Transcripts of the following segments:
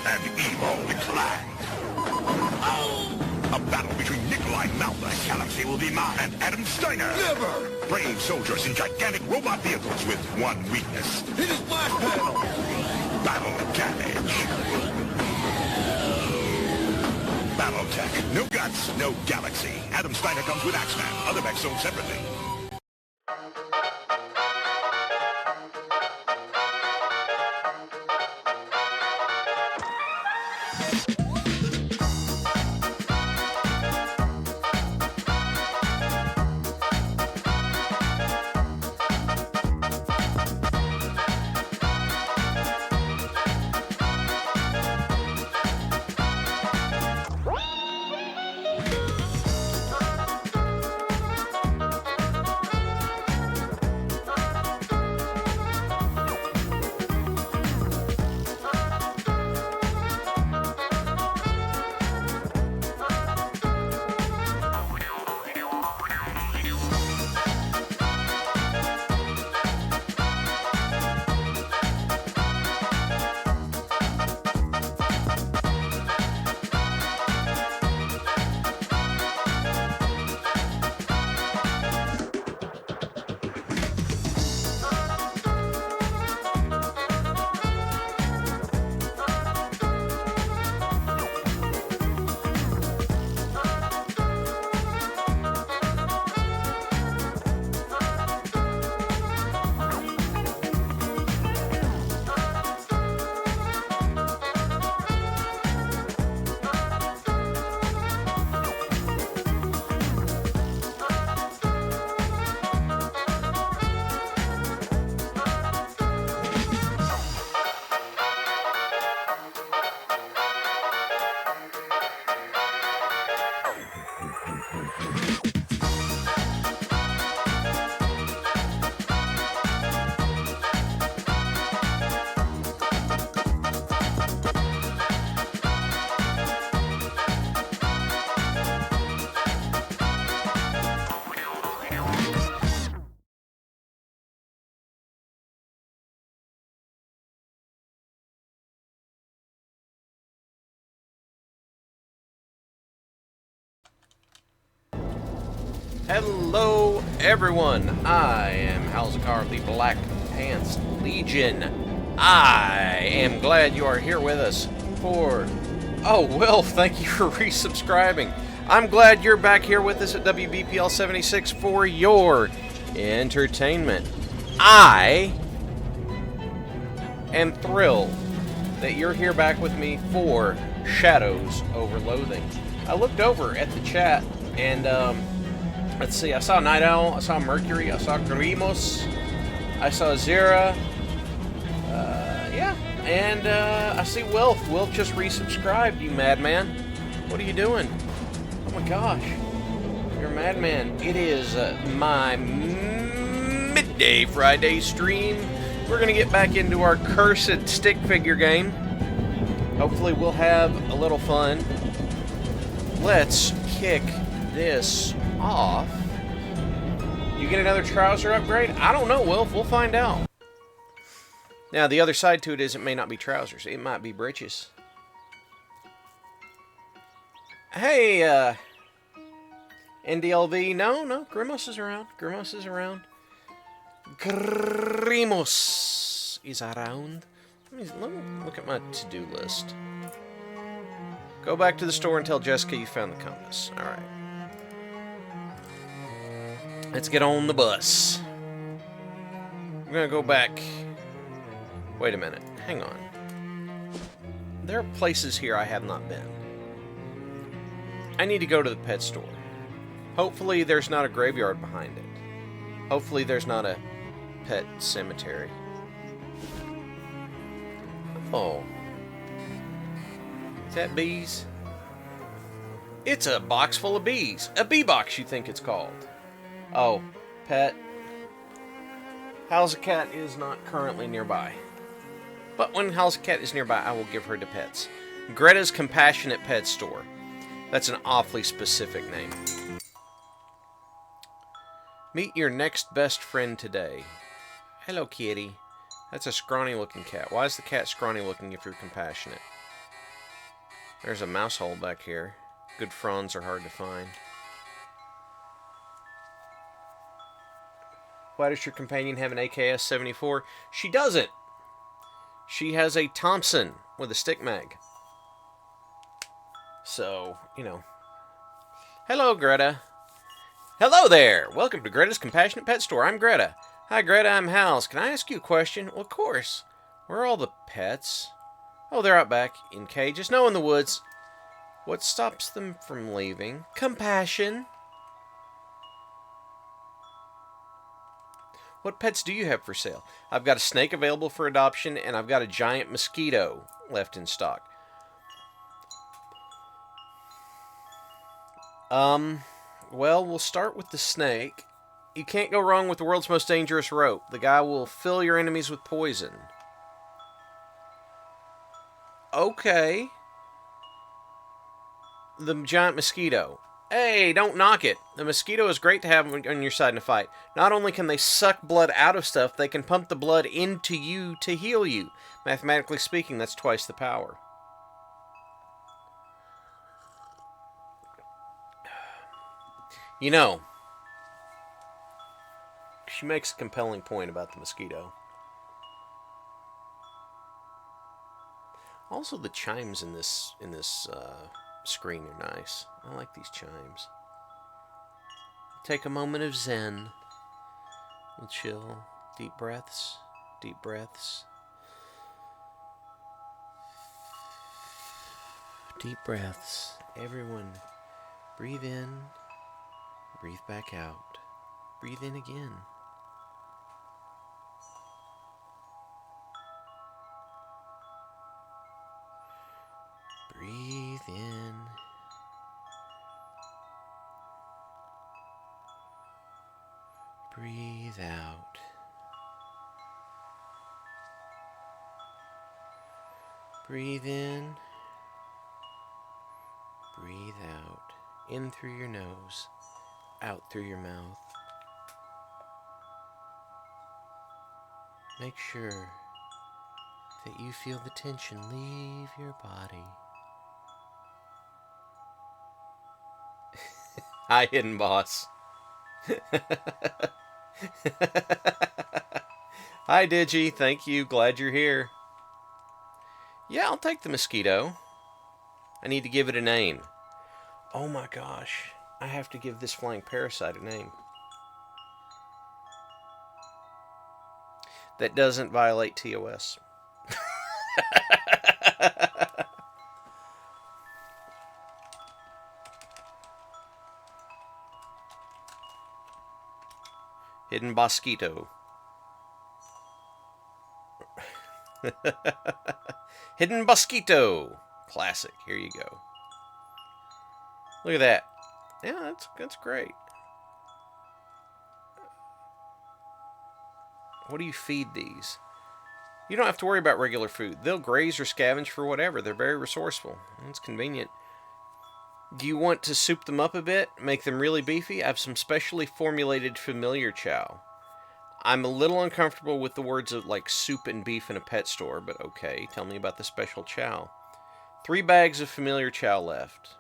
and evil decline. A battle between Nikolai Malta and Galaxy will be mine and Adam Steiner. Never! Brave soldiers in gigantic robot vehicles with one weakness. Hit his blast panel! Battle damage. Battletech. No guts, no Galaxy. Adam Steiner comes with Axeman. Other mechs sold separately. Hello, everyone. I am Halzikar of the Black Pants Legion. I am glad you are here with us for... Oh, well, thank you for resubscribing. I'm glad you're back here with us at WBPL 76 for your entertainment. I am thrilled that you're here back with me for Shadows over Loathing. I looked over at the chat and, let's see, I saw Night Owl, I saw Mercury, I saw Grimos, I saw Zira, yeah, and I see Wilf. Wilf just resubscribed, you madman. What are you doing? Oh my gosh, you're a madman. It is my midday Friday stream. We're going to get back into our Cursed stick figure game. Hopefully we'll have a little fun. Let's kick this off. You get another trouser upgrade? I don't know, Wilf. We'll find out. Now, the other side to it is it may not be trousers. It might be breeches. Hey, NDLV. No, Grimos is around. Grimos is around. Grimos is around. Let me look at my to-do list. Go back to the store and tell Jessica you found the compass. Alright. Let's get on the bus. I'm gonna go back. Wait a minute. Hang on. There are places here I have not been. I need to go to the pet store. Hopefully there's not a graveyard behind it. Hopefully there's not a pet cemetery. Oh. Is that bees? It's a box full of bees. A bee box, you think it's called. Oh, pet. Halzikar is not currently nearby. But when Halzikar is nearby, I will give her to pets. Greta's Compassionate Pet Store. That's an awfully specific name. Meet your next best friend today. Hello, kitty. That's a scrawny looking cat. Why is the cat scrawny looking if you're compassionate? There's a mouse hole back here. Good fronds are hard to find. Why does your companion have an AKS-74? She doesn't! She has a Thompson with a stick mag. So, you know. Hello, Greta. Hello there! Welcome to Greta's Compassionate Pet Store. I'm Greta. Hi, Greta. I'm Hals. Can I ask you a question? Well, of course. Where are all the pets? Oh, they're out back in cages. No, in the woods. What stops them from leaving? Compassion. What pets do you have for sale? I've got a snake available for adoption, and I've got a giant mosquito left in stock. Well, we'll start with the snake. You can't go wrong with the world's most dangerous rope. The guy will fill your enemies with poison. Okay. The giant mosquito. Hey, don't knock it. The mosquito is great to have on your side in a fight. Not only can they suck blood out of stuff, they can pump the blood into you to heal you. Mathematically speaking, that's twice the power. You know, she makes a compelling point about the mosquito. Also, the chimes in this screen are nice. I like these chimes. Take a moment of zen. We'll chill. Deep breaths. Deep breaths. Deep breaths. Everyone, breathe in. Breathe back out. Breathe in again. Breathe in. Breathe out. Breathe in. Breathe out. In through your nose, out through your mouth. Make sure that you feel the tension leave your body. Hi, Hidden Boss. Hi, Digi. Thank you. Glad you're here. Yeah, I'll take the mosquito. I need to give it a name. Oh my gosh. I have to give this flying parasite a name. That doesn't violate TOS. Hidden Bosquito. Hidden Bosquito. Classic. Here you go. Look at that. Yeah, that's great. What do you feed these? You don't have to worry about regular food. They'll graze or scavenge for whatever. They're very resourceful. It's convenient. Do you want to soup them up a bit? Make them really beefy? I have some specially formulated familiar chow. I'm a little uncomfortable with the words of like soup and beef in a pet store, but okay. Tell me about the special chow. 3 bags of familiar chow left.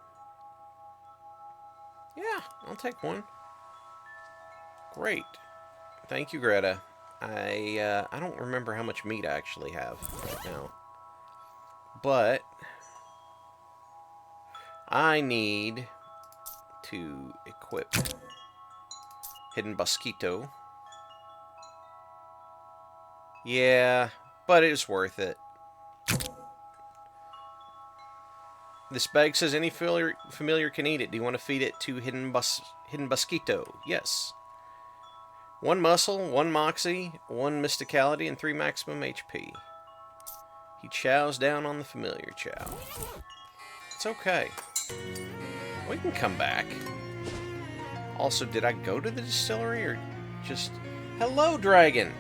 Yeah, I'll take one. Great. Thank you, Greta. I don't remember how much meat I actually have right now. But I need to equip Hidden Bosquito. Yeah, but it's worth it. This bag says any familiar can eat it. Do you want to feed it to Hidden Bosquito? Yes. 1 muscle, 1 moxie, 1 mysticality, and 3 maximum HP. He chows down on the familiar chow. It's okay. We can come back. Also, did I go to the distillery or just... Hello, dragon!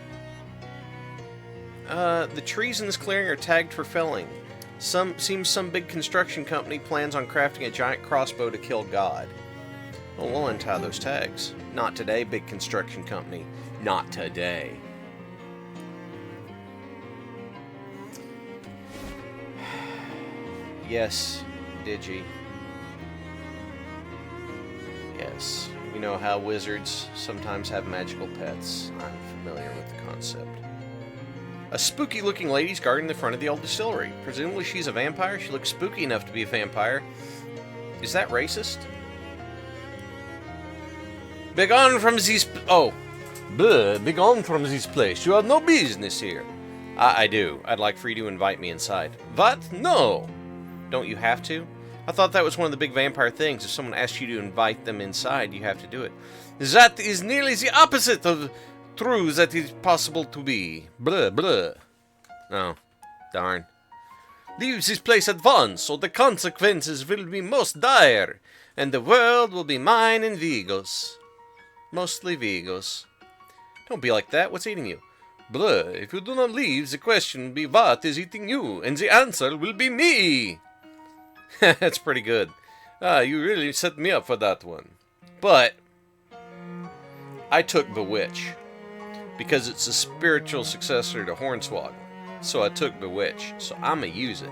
The trees in this clearing are tagged for felling. Seems some big construction company plans on crafting a giant crossbow to kill God. Well, we'll untie those tags. Not today, big construction company. Not today. Yes, Digi. Yes. You know how wizards sometimes have magical pets. I'm familiar with the concept. A spooky-looking lady's guarding the front of the old distillery. Presumably she's a vampire. She looks spooky enough to be a vampire. Is that racist? Begone from this... Oh. Bleh, begone from this place. You have no business here. I do. I'd like for you to invite me inside. What? No. Don't you have to? I thought that was one of the big vampire things. If someone asks you to invite them inside, you have to do it. That is nearly the opposite of true that is possible to be. Blah, blah. Oh, darn. Leave this place at once, or the consequences will be most dire, and the world will be mine and Vigo's. Mostly Vigo's. Don't be like that. What's eating you? Blah, if you do not leave, the question will be what is eating you, and the answer will be me. That's pretty good. You really set me up for that one. But I took Bewitch because it's a spiritual successor to Hornswoggle. So I took Bewitch, so I'ma use it.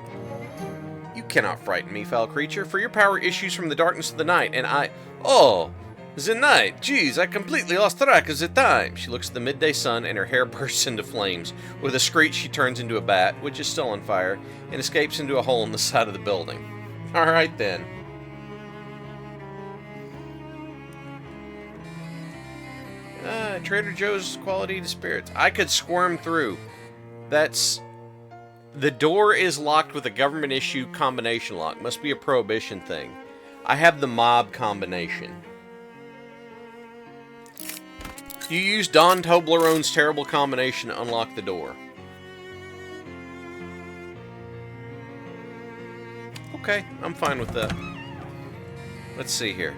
You cannot frighten me, foul creature, for your power issues from the darkness of the night, and I... Oh, the night! Jeez, I completely lost track of the time! She looks at the midday sun, and her hair bursts into flames. With a screech, she turns into a bat, which is still on fire, and escapes into a hole in the side of the building. Alright then. Trader Joe's quality to spirits. I could squirm through. That's... The door is locked with a government issue combination lock. Must be a prohibition thing. I have the mob combination. You use Don Toblerone's terrible combination to unlock the door. Okay, I'm fine with that. Let's see here.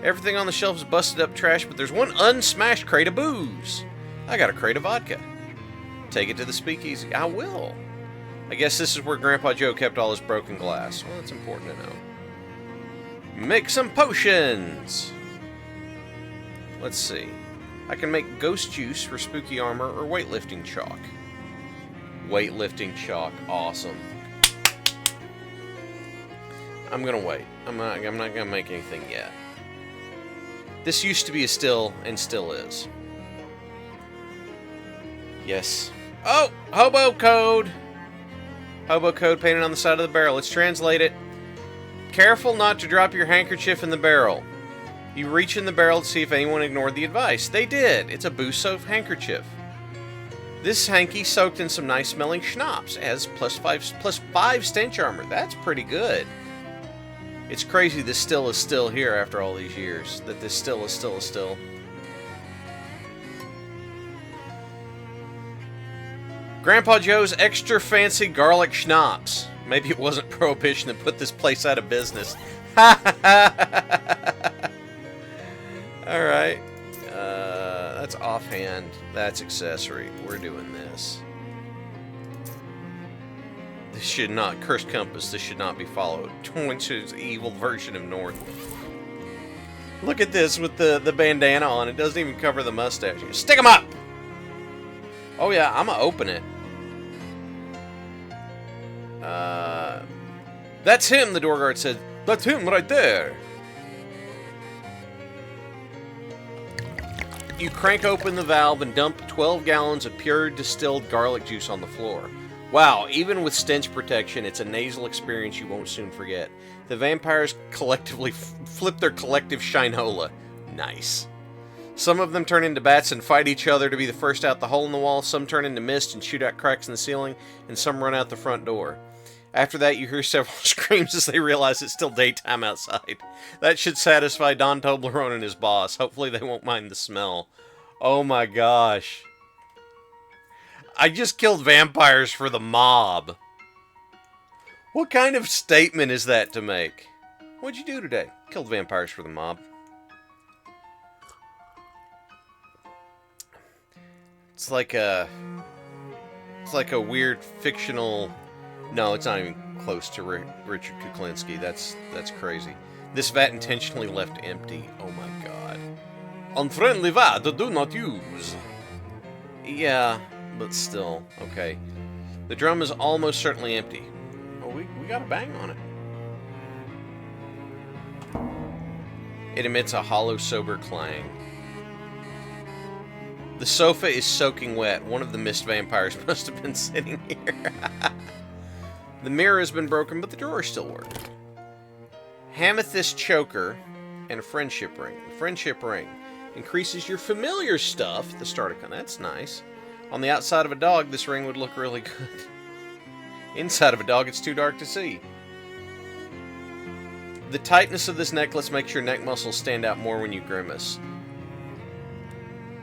Everything on the shelf is busted up trash, but there's one unsmashed crate of booze. I got a crate of vodka. Take it to the speakeasy. I will. I guess this is where Grandpa Joe kept all his broken glass. Well, that's important to know. Make some potions! Let's see. I can make ghost juice for spooky armor or weightlifting chalk. Weightlifting chalk. Awesome. I'm gonna wait. I'm not gonna make anything yet. This used to be a still, and still is. Yes. Oh! Hobo code! Hobo code painted on the side of the barrel. Let's translate it. Careful not to drop your handkerchief in the barrel. You reach in the barrel to see if anyone ignored the advice. They did. It's a booze-soaked handkerchief. This hanky soaked in some nice-smelling schnapps. It has plus five stench armor. That's pretty good. It's crazy this still is still here after all these years. That this still is still a still. Grandpa Joe's extra fancy garlic schnapps. Maybe it wasn't Prohibition that put this place out of business. Alright. That's offhand. That's accessory. We're doing this. This should not... Cursed Compass. This should not be followed. Twinch's evil version of North. Look at this with the bandana on. It doesn't even cover the mustache. Stick 'em up! Oh yeah, I'm gonna open it. That's him, the door guard said. That's him right there. You crank open the valve and dump 12 gallons of pure distilled garlic juice on the floor. Wow, even with stench protection, it's a nasal experience you won't soon forget. The vampires collectively flip their collective shinola. Nice. Some of them turn into bats and fight each other to be the first out the hole in the wall. Some turn into mist and shoot out cracks in the ceiling, and some run out the front door. After that, you hear several screams as they realize it's still daytime outside. That should satisfy Don Toblerone and his boss. Hopefully they won't mind the smell. Oh my gosh. I just killed vampires for the mob. What kind of statement is that to make? What'd you do today? Killed vampires for the mob. It's like a weird fictional... No, it's not even close to Richard Kuklinski. That's crazy. This vat intentionally left empty. Oh my god. Unfriendly vat, do not use. Yeah, but still. Okay. The drum is almost certainly empty. Oh, we got a bang on it. It emits a hollow, sober clang. The sofa is soaking wet. One of the mist vampires must have been sitting here. The mirror has been broken, but the drawer still works. Amethyst choker and a friendship ring. The friendship ring increases your familiar stuff. The starter gun. That's nice. On the outside of a dog, this ring would look really good. Inside of a dog, it's too dark to see. The tightness of this necklace makes your neck muscles stand out more when you grimace.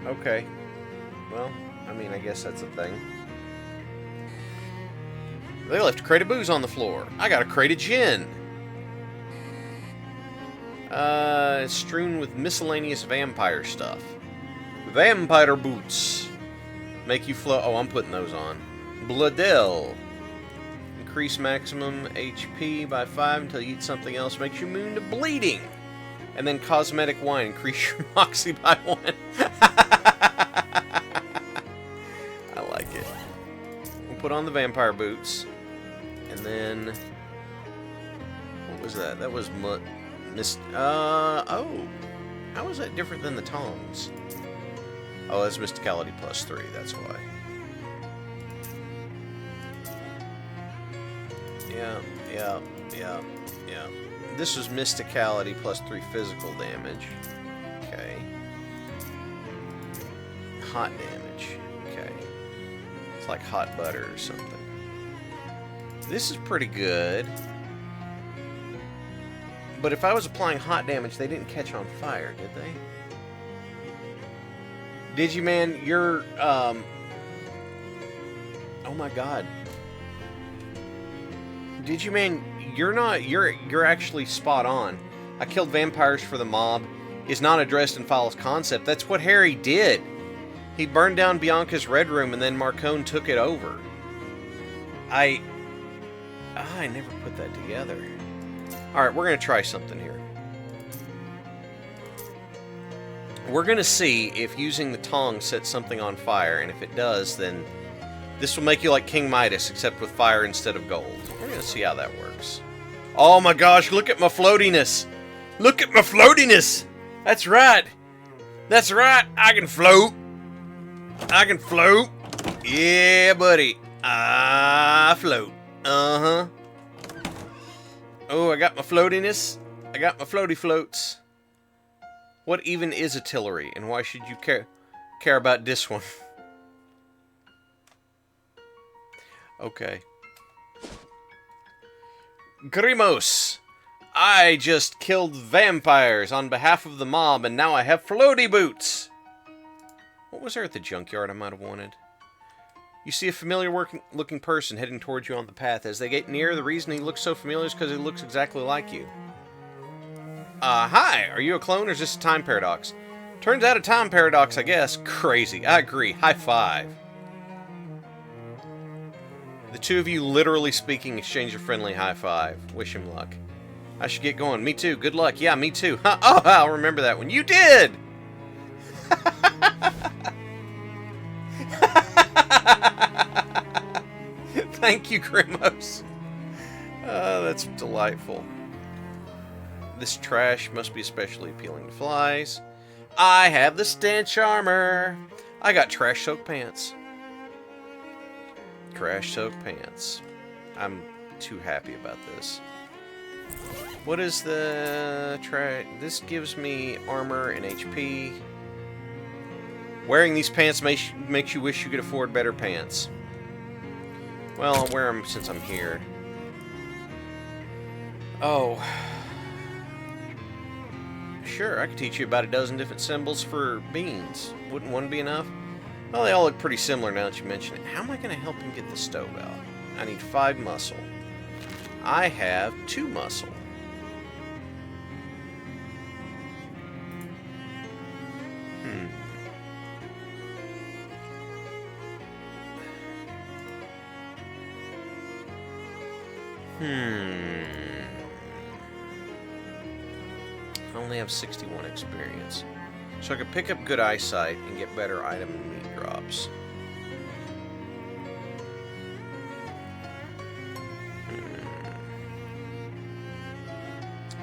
Okay. Well, I mean, I guess that's a thing. They left a crate of booze on the floor. I got a crate of gin. It's strewn with miscellaneous vampire stuff. Vampire boots. Make you float. Oh, I'm putting those on. Bloodell. Increase maximum HP by 5 until you eat something else. Makes you immune to bleeding. And then cosmetic wine. Increase your moxie by 1. I like it. We'll put on the vampire boots. And then... what was that? That was oh. How is that different than the tongs? Oh, that's Mysticality plus 3, that's why. Yeah. This was Mysticality plus 3 physical damage. Okay. Hot damage. Okay. It's like hot butter or something. This is pretty good. But if I was applying hot damage, they didn't catch on fire, did they? Digiman, you're, oh my god. Digiman, you're actually spot on. I killed vampires for the mob is not addressed in Foul's concept. That's what Harry did. He burned down Bianca's red room and then Marcone took it over. I never put that together. Alright, we're going to try something here. We're going to see if using the tongs sets something on fire, and if it does, then this will make you like King Midas, except with fire instead of gold. We're going to see how that works. Oh my gosh, look at my floatiness! Look at my floatiness! That's right! That's right! I can float! I can float! Yeah, buddy! I float! Uh-huh. Oh, I got my floatiness. I got my floaty floats. What even is artillery, and why should you care about this one? Okay. Grimos! I just killed vampires on behalf of the mob, and now I have floaty boots! What was there at the junkyard I might have wanted? You see a familiar looking person heading towards you on the path. As they get near, the reason he looks so familiar is because he looks exactly like you. Hi! Are you a clone or is this a time paradox? Turns out a time paradox, I guess. Crazy. I agree. High five. The two of you, literally speaking, exchange a friendly high five. Wish him luck. I should get going. Me too. Good luck. Yeah, me too. Huh? Oh, I'll remember that one. You did! Thank you, Grimos. That's delightful. This trash must be especially appealing to flies. I have the stench armor. I got trash-soaked pants. Trash-soaked pants. I'm too happy about this. What is the trash? This gives me armor and HP. Wearing these pants makes you wish you could afford better pants. Well, I'll wear them since I'm here. Oh. Sure, I could teach you about a dozen different symbols for beans. Wouldn't one be enough? Well, they all look pretty similar now that you mention it. How am I going to help him get the stove out? I need 5 muscle. I have 2 muscle. I only have 61 experience. So I could pick up good eyesight and get better item and meat drops.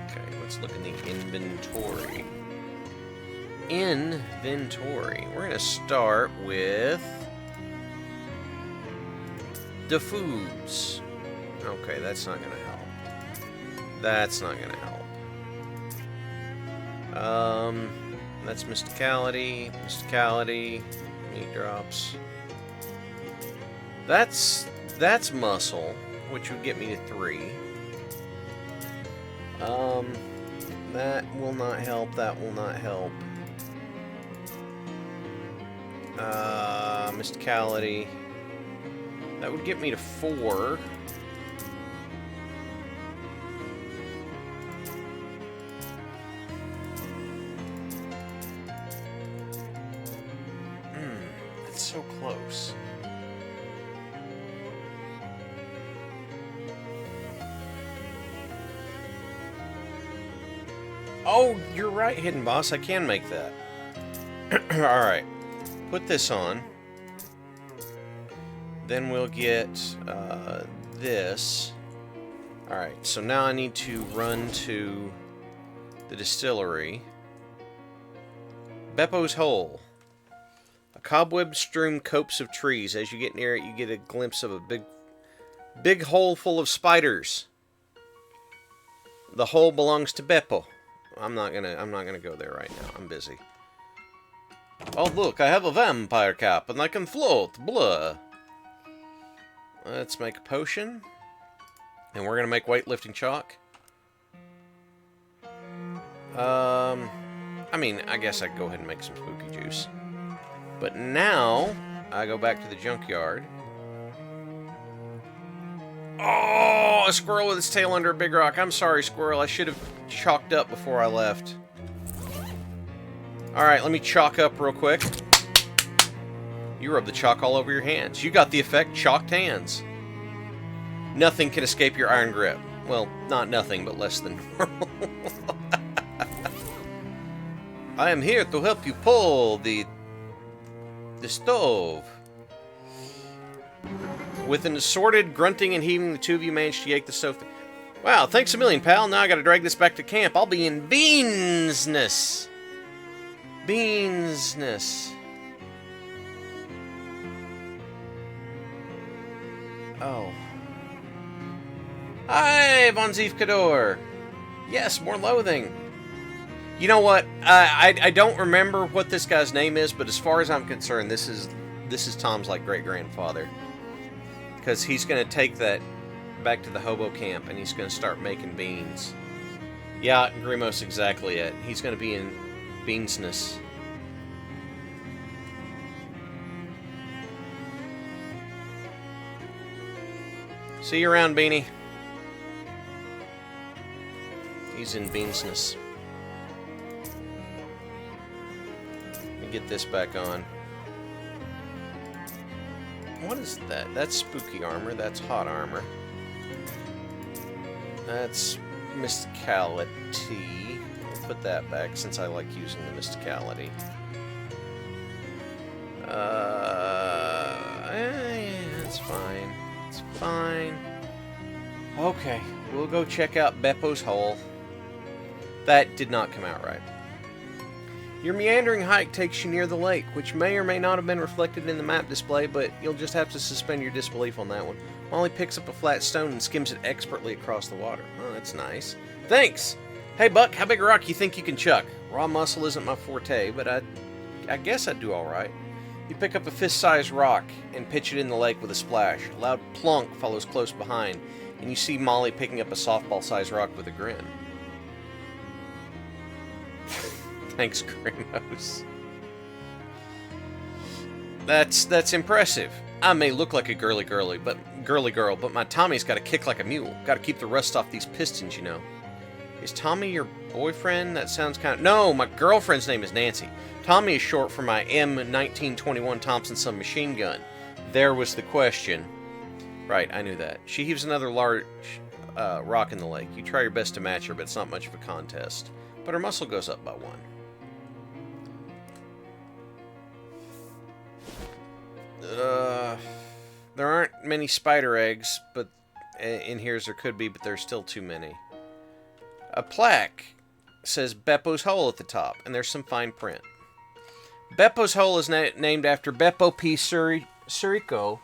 Okay, let's look in the inventory. Inventory. We're going to start with the foods. Okay, that's not going to help. That's not going to help. That's mysticality, meat drops. That's muscle, which would get me to 3. That will not help, that will not help. Mysticality. That would get me to 4. It's so close. Oh, you're right, Hidden Boss. I can make that. Alright. Put this on. Then we'll get this. Alright, so now I need to run to the distillery. Beppo's Hole. A cobweb-strewn copse of trees. As you get near it, you get a glimpse of a big hole full of spiders. The hole belongs to Beppo. I'm not gonna go there right now. I'm busy. Oh look, I have a vampire cap and I can float. Blah. Let's make a potion. And we're gonna make weightlifting chalk. I mean, I guess I could go ahead and make some spooky juice. But now, I go back to the junkyard. Oh, a squirrel with its tail under a big rock. I'm sorry, squirrel. I should have chalked up before I left. Alright, let me chalk up real quick. You rub the chalk all over your hands. You got the effect, chalked hands. Nothing can escape your iron grip. Well, not nothing, but less than normal. I am here to help you pull the stove. With an assorted grunting and heaving, the two of you managed to yank the stove. Wow, thanks a million, pal. Now I gotta drag this back to camp. I'll be in beansness. Beansness. Oh. Hi, Von Ziefkador. Yes, more loathing. You know what? I don't remember what this guy's name is, but as far as I'm concerned, this is Tom's like great-grandfather. Because he's going to take that back to the hobo camp, and he's going to start making beans. Yeah, Grimos, exactly it. He's going to be in beansness. See you around, Beanie. He's in beansness. Let me get this back on. What is that? That's spooky armor. That's hot armor. That's mysticality. I'll put that back since I like using the mysticality. That's fine. It's fine. Okay, we'll go check out Beppo's Hole. That did not come out right. Your meandering hike takes you near the lake, which may or may not have been reflected in the map display, but you'll just have to suspend your disbelief on that one. Molly picks up a flat stone and skims it expertly across the water. Oh, that's nice. Thanks! Hey, Buck, how big a rock you think you can chuck? Raw muscle isn't my forte, but I guess I'd do alright. You pick up a fist-sized rock and pitch it in the lake with a splash. A loud plunk follows close behind, and you see Molly picking up a softball-sized rock with a grin. Thanks, Grimos. That's impressive. I may look like a girly girl, but my Tommy's got to kick like a mule. Got to keep the rust off these pistons, you know. Is Tommy your boyfriend? That sounds kind of... No, my girlfriend's name is Nancy. Tommy is short for my M1921 Thompson submachine gun. There was the question. Right, I knew that. She heaves another large rock in the lake. You try your best to match her, but it's not much of a contest. But her muscle goes up by 1. There aren't many spider eggs, but in here as there could be, but there's still too many. a plaque says Beppo's Hole at the top, and there's some fine print. Beppo's Hole is named after Beppo P. Surico,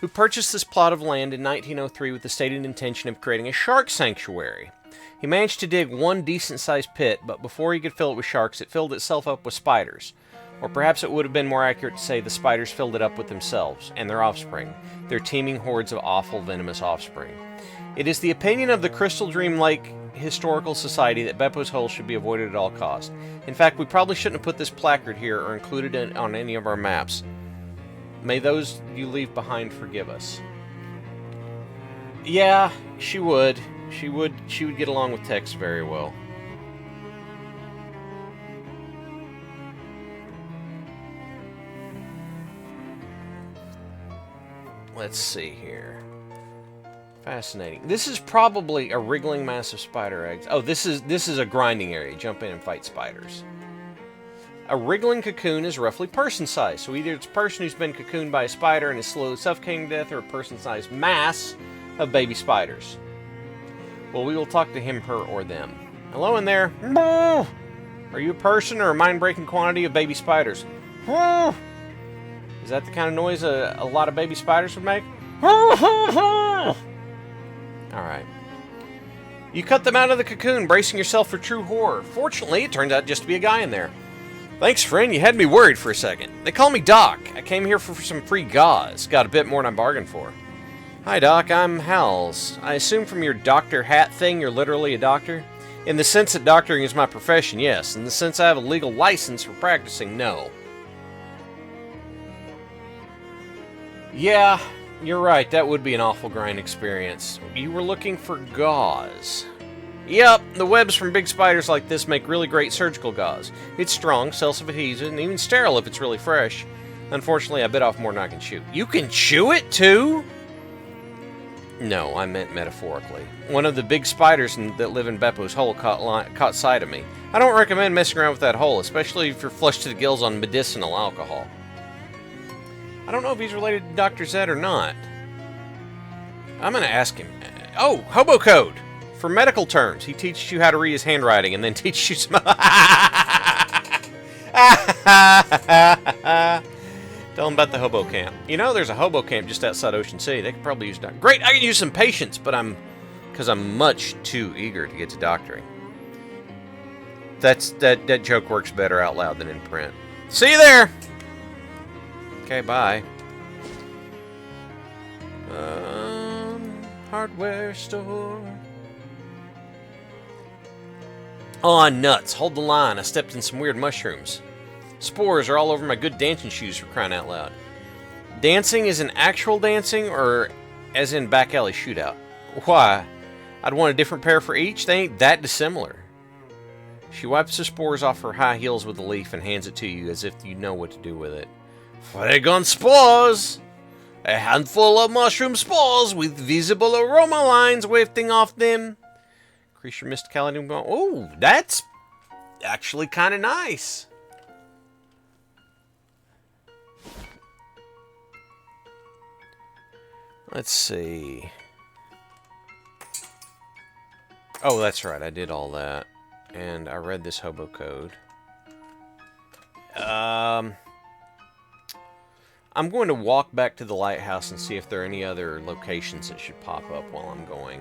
who purchased this plot of land in 1903 with the stated intention of creating a shark sanctuary. He managed to dig one decent-sized pit, but before he could fill it with sharks, it filled itself up with spiders. Or perhaps it would have been more accurate to say the spiders filled it up with themselves and their offspring, their teeming hordes of awful, venomous offspring. It is the opinion of the Crystal Dream Lake Historical Society that Beppo's Hole should be avoided at all costs. In fact, we probably shouldn't have put this placard here or included it on any of our maps. May those you leave behind forgive us. Yeah, she would. She would get along with text very well. Let's see here. Fascinating. This is probably a wriggling mass of spider eggs. Oh, this is a grinding area. Jump in and fight spiders. A wriggling cocoon is roughly person-sized, so either it's a person who's been cocooned by a spider and is slowly suffocating to death, or a person-sized mass of baby spiders. Well, we will talk to him, her, or them. Hello in there. Are you a person or a mind-breaking quantity of baby spiders? Is that the kind of noise a lot of baby spiders would make? Alright. You cut them out of the cocoon, bracing yourself for true horror. Fortunately, it turned out just to be a guy in there. Thanks, friend. You had me worried for a second. They call me Doc. I came here for some free gauze. Got a bit more than I bargained for. Hi, Doc. I'm Hals. I assume from your doctor hat thing you're literally a doctor? In the sense that doctoring is my profession, yes. In the sense I have a legal license for practicing, no. Yeah, you're right. That would be an awful grind experience. You were looking for gauze. Yep, the webs from big spiders like this make really great surgical gauze. It's strong, self-adhesive, and even sterile if it's really fresh. Unfortunately, I bit off more than I can chew. You can chew it, too? No, I meant metaphorically. One of the big spiders that live in Beppo's Hole caught sight of me. I don't recommend messing around with that hole, especially if you're flushed to the gills on medicinal alcohol. I don't know if he's related to Dr. Zed or not. I'm going to ask him. Oh, hobo code. For medical terms, he teaches you how to read his handwriting and then teaches you some... Tell him about the hobo camp. You know, there's a hobo camp just outside Ocean City. They could probably use... Great, I can use some patience, but because I'm much too eager to get to doctoring. That joke works better out loud than in print. See you there! Okay, bye. Hardware store. Aw, nuts. Hold the line. I stepped in some weird mushrooms. Spores are all over my good dancing shoes, for crying out loud. Dancing is an actual dancing, or as in back alley shootout? Why? I'd want a different pair for each? They ain't that dissimilar. She wipes the spores off her high heels with a leaf and hands it to you as if you know what to do with it. Fragrant spores! A handful of mushroom spores with visible aroma lines wafting off them. Increase your mysticality. Oh, that's actually kind of nice. Let's see. Oh, that's right. I did all that. And I read this hobo code. I'm going to walk back to the lighthouse and see if there are any other locations that should pop up while I'm going.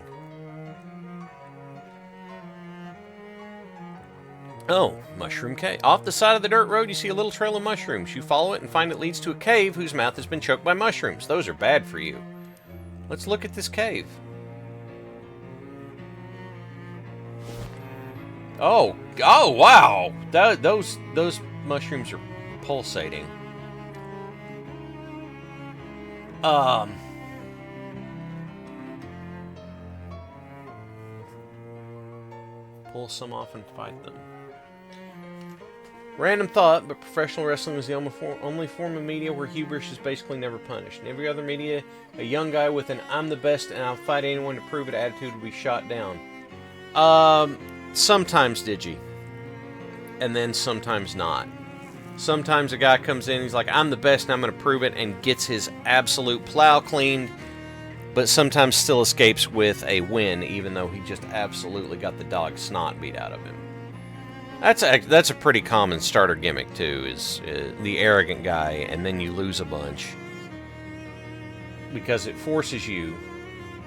Oh, mushroom cave. Off the side of the dirt road, you see a little trail of mushrooms. You follow it and find it leads to a cave whose mouth has been choked by mushrooms. Those are bad for you. Let's look at this cave. Oh, wow! Those mushrooms are pulsating. Pull some off and fight them. Random thought, but professional wrestling is the only form of media where hubris is basically never punished. In every other media, a young guy with an "I'm the best and I'll fight anyone to prove it" attitude would be shot down. Sometimes Digi. And then sometimes not. Sometimes a guy comes in, he's like, "I'm the best and I'm going to prove it," and gets his absolute plow cleaned. but sometimes still escapes with a win, even though he just absolutely got the dog snot beat out of him. That's a pretty common starter gimmick too, is the arrogant guy, and then you lose a bunch because it forces you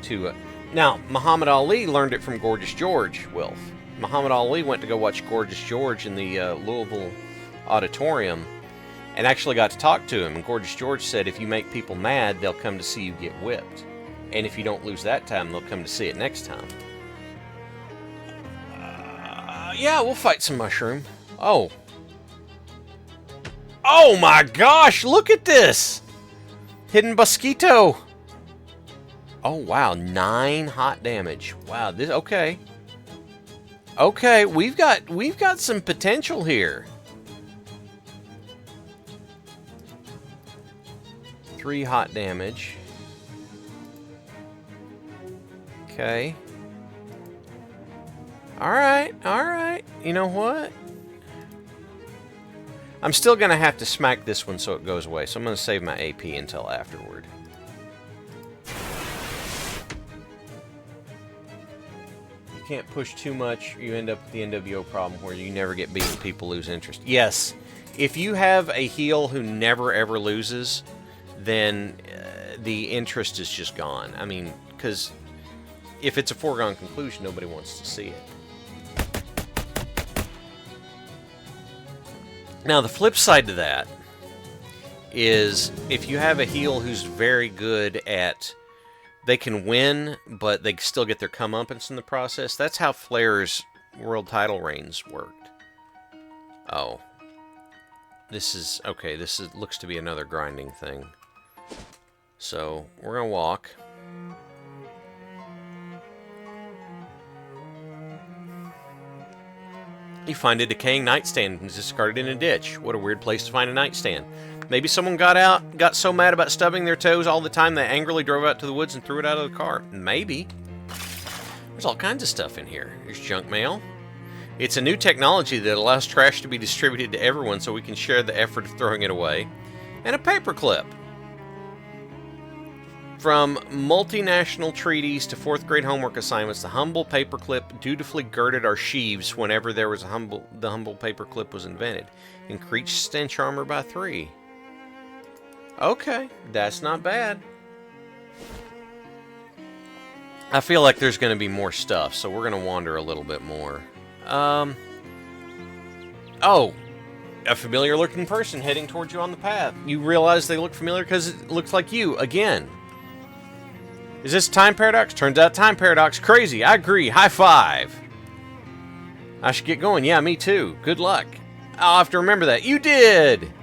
to. Now, Muhammad Ali learned it from Gorgeous George, Wilf. Muhammad Ali went to go watch Gorgeous George in the Louisville Auditorium, and actually got to talk to him. And Gorgeous George said, if you make people mad, they'll come to see you get whipped. And if you don't lose that time, they'll come to see it next time. Yeah, we'll fight some mushroom. Oh. Oh my gosh, look at this! Hidden Mosquito. Oh wow, 9 hot damage. Wow, this okay. Okay, we've got some potential here. 3 hot damage. Okay. Alright, alright. You know what? I'm still going to have to smack this one so it goes away, so I'm going to save my AP until afterward. You can't push too much, you end up with the NWO problem where you never get beaten, people lose interest. Yes, if you have a heel who never ever loses, then the interest is just gone. I mean, because if it's a foregone conclusion, nobody wants to see it. Now, the flip side to that is if you have a heel who's very good at, they can win, but they still get their comeuppance in the process. That's how Flair's world title reigns worked. Oh. This is, okay, this is, looks to be another grinding thing. So, we're going to walk. You find a decaying nightstand and discarded in a ditch. What a weird place to find a nightstand. Maybe someone got so mad about stubbing their toes all the time they angrily drove out to the woods and threw it out of the car. Maybe. There's all kinds of stuff in here. There's junk mail. It's a new technology that allows trash to be distributed to everyone so we can share the effort of throwing it away. And a paperclip. From multinational treaties to 4th grade homework assignments, the humble paperclip dutifully girded our sheaves whenever there was the humble paperclip was invented. Increased stench armor by 3. Okay, that's not bad. I feel like there's going to be more stuff, so we're going to wander a little bit more. Oh, a familiar-looking person heading towards you on the path. You realize they look familiar because it looks like you again. Is this time paradox? Turns out time paradox. Crazy. I agree. High five. I should get going. Yeah, me too. Good luck. I'll have to remember that. You did!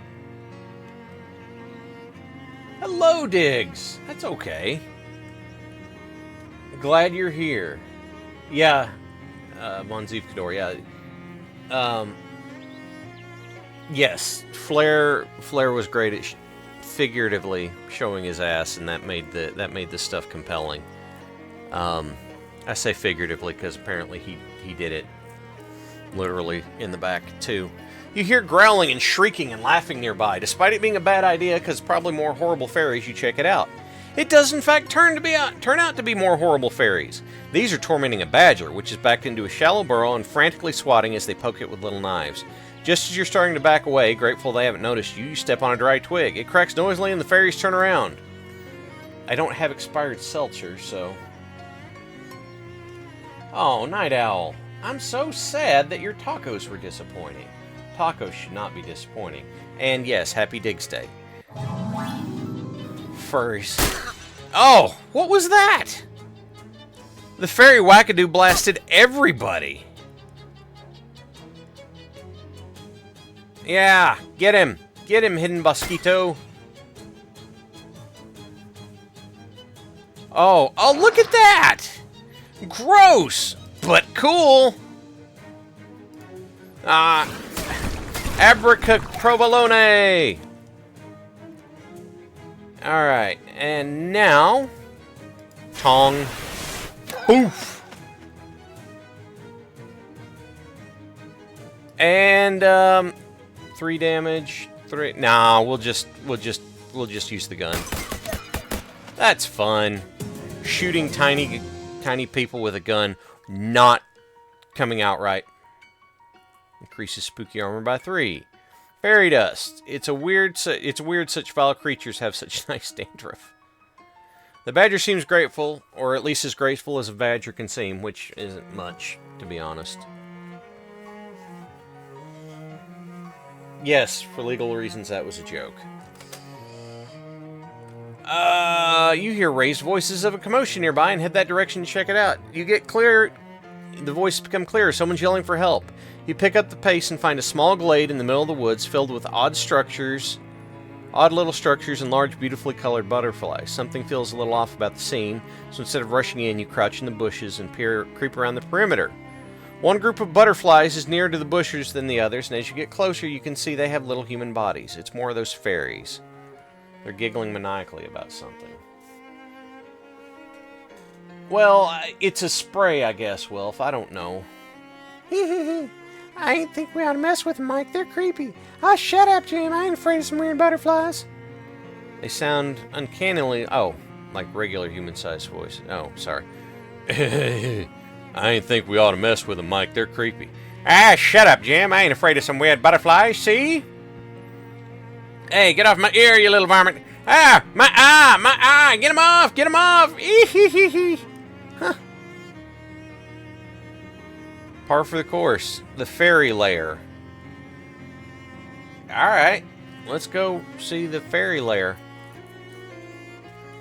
Hello, Diggs. That's okay. Glad you're here. Yeah. Monziv Kador, yeah. Yes. Flair was great at figuratively showing his ass, and that made this stuff compelling. I say figuratively because apparently he did it literally in the back too. You hear growling and shrieking and laughing nearby. Despite it being a bad idea because probably more horrible fairies, you check it out. It does in fact turn out to be more horrible fairies. These are tormenting a badger, which is backed into a shallow burrow and frantically swatting as they poke it with little knives. Just as you're starting to back away, grateful they haven't noticed you, you step on a dry twig. It cracks noisily and the fairies turn around. I don't have expired seltzer, so... Oh, Night Owl. I'm so sad that your tacos were disappointing. Tacos should not be disappointing. And yes, happy Diggs Day. Furries. Oh, what was that? The fairy wackadoo blasted everybody. Yeah, get him. Get him, Hidden Mosquito. Oh, look at that! Gross, but cool. Abraca provolone. Alright, and now... Tong. Poof! And, 3 damage. 3... Nah, we'll just use the gun. That's fun. shooting tiny people with a gun not coming out right. Increases spooky armor by 3. Fairy dust. It's weird such vile creatures have such nice dandruff. The badger seems grateful, or at least as grateful as a badger can seem, which isn't much, to be honest. Yes, for legal reasons, that was a joke. You hear raised voices of a commotion nearby and head that direction to check it out. You get clear. The voices become clearer. Someone's yelling for help. You pick up the pace and find a small glade in the middle of the woods filled with odd little structures and large, beautifully colored butterflies. Something feels a little off about the scene, so instead of rushing in, you crouch in the bushes and creep around the perimeter. One group of butterflies is nearer to the bushes than the others, and as you get closer, you can see they have little human bodies. It's more of those fairies. They're giggling maniacally about something. Well, it's a spray, I guess, Wilf. I don't know. I ain't think we ought to mess with them, Mike. They're creepy. Oh, shut up, Jim. I ain't afraid of some weird butterflies. They sound uncannily... Oh, like regular human-sized voice. Oh, sorry. I ain't think we ought to mess with them, Mike. They're creepy. Ah, shut up, Jim. I ain't afraid of some weird butterflies, see? Hey, get off my ear, you little varmint. Ah, my eye. Get him off, get him off. Huh. Par for the course. The fairy lair. Alright. Let's go see the fairy lair.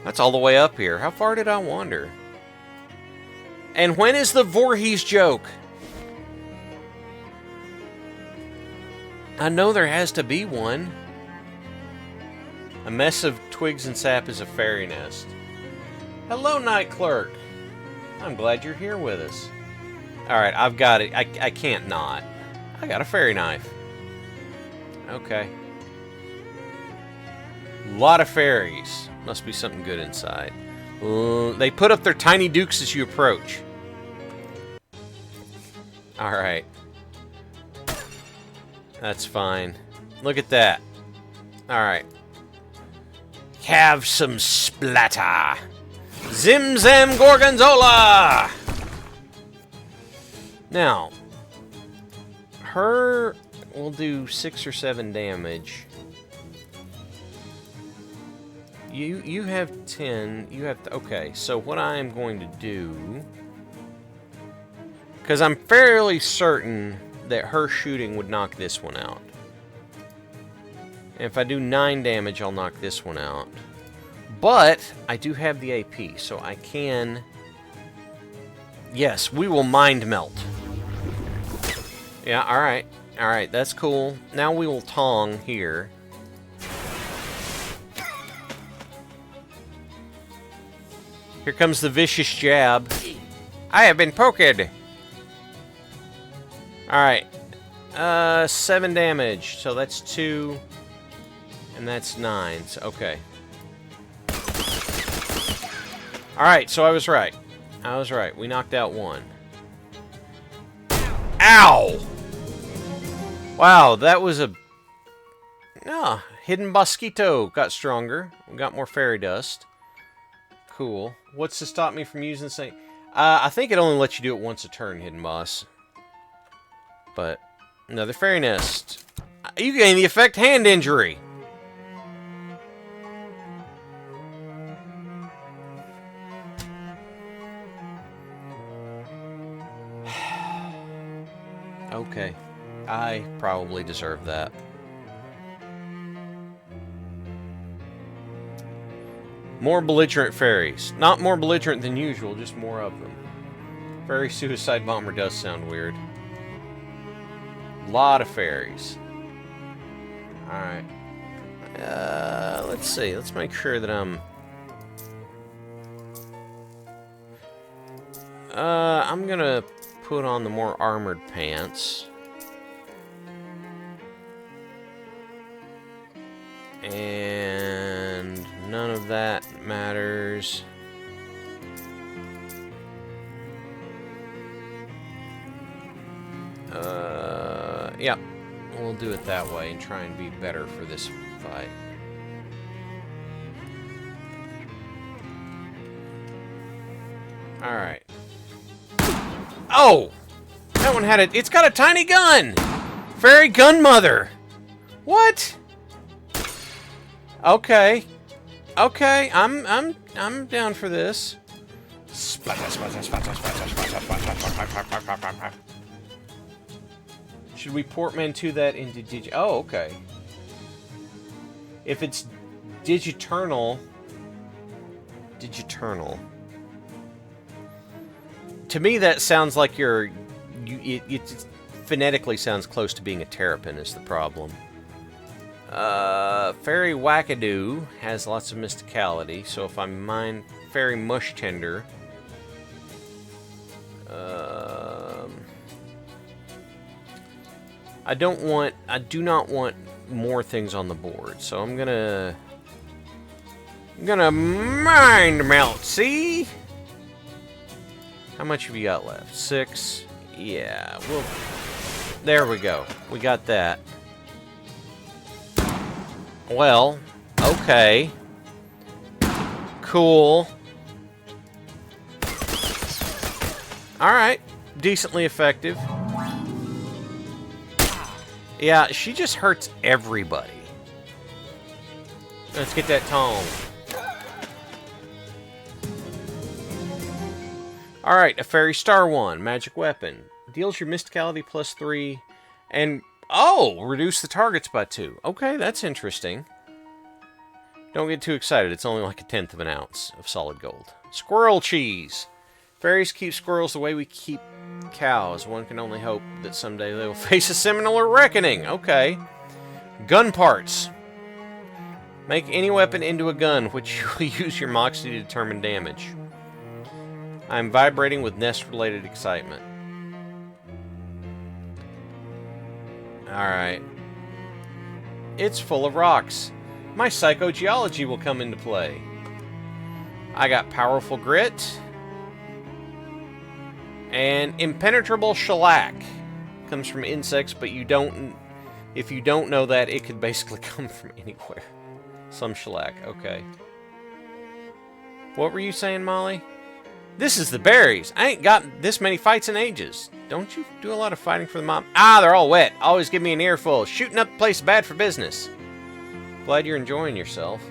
That's all the way up here. How far did I wander? And when is the Voorhees joke? I know there has to be one. A mess of twigs and sap is a fairy nest. Hello, night clerk. I'm glad you're here with us. Alright, I've got it. I can't not. I got a fairy knife. Okay. Lot of fairies. Must be something good inside. They put up their tiny dukes as you approach. Alright. That's fine. Look at that. Alright. Have some splatter. Zim Zam Gorgonzola! Now, her will do 6 or 7 damage. You have 10. You have... Okay, so what I'm going to do... Because I'm fairly certain that her shooting would knock this one out. And if I do 9 damage, I'll knock this one out. But I do have the AP, so I can... Yes, we will mind melt. Yeah, alright. Alright, that's cool. Now we will tong here. Here comes the vicious jab. I have been poked! Alright. 7 damage. So that's 2. And that's 9. So, okay. Alright, so I was right. I was right. We knocked out 1. Ow! Wow, that was a... Ah, hidden mosquito got stronger. We got more fairy dust. Cool. What's to stop me from using the same... I think it only lets you do it once a turn, hidden boss. But, another fairy nest. You gain the effect hand injury. Okay. I probably deserve that. More belligerent fairies. Not more belligerent than usual, just more of them. Fairy suicide bomber does sound weird. Lot of fairies. Alright. Let's see. Let's make sure that I'm gonna put on the more armored pants. And none of that matters. Yeah. We'll do it that way and try and be better for this fight. Oh! That one had a... It's got a tiny gun! Fairy gunmother! What? Okay. Okay, I'm down for this. Should we portmanteau that into Oh, okay. If it's digiternal... Digiternal. To me, that sounds like it phonetically sounds close to being a terrapin is the problem. Fairy Wackadoo has lots of mysticality, so if I mine Fairy Mush Tender... I do not want more things on the board, so I'm gonna mind melt, see? How much have you got left? 6? Yeah, well, there we go. We got that. Well, okay. Cool. Alright, decently effective. Yeah, she just hurts everybody. Let's get that tome. Alright, a Fairy Star 1, magic weapon. Deals your mysticality +3, and... Oh! Reduce the targets by 2. Okay, that's interesting. Don't get too excited, it's only like 1/10 of an ounce of solid gold. Squirrel cheese! Fairies keep squirrels the way we keep cows. One can only hope that someday they will face a similar reckoning. Okay. Gun parts. Make any weapon into a gun, which you will use your moxie to determine damage. I'm vibrating with nest-related excitement. Alright. It's full of rocks. My psychogeology will come into play. I got powerful grit. And impenetrable shellac. Comes from insects, but you don't... If you don't know that, it could basically come from anywhere. Some shellac, okay. What were you saying, Molly? This is the berries. I ain't got this many fights in ages. Don't you do a lot of fighting for the mom? Ah, they're all wet. Always give me an earful. Shooting up the place is bad for business. Glad you're enjoying yourself.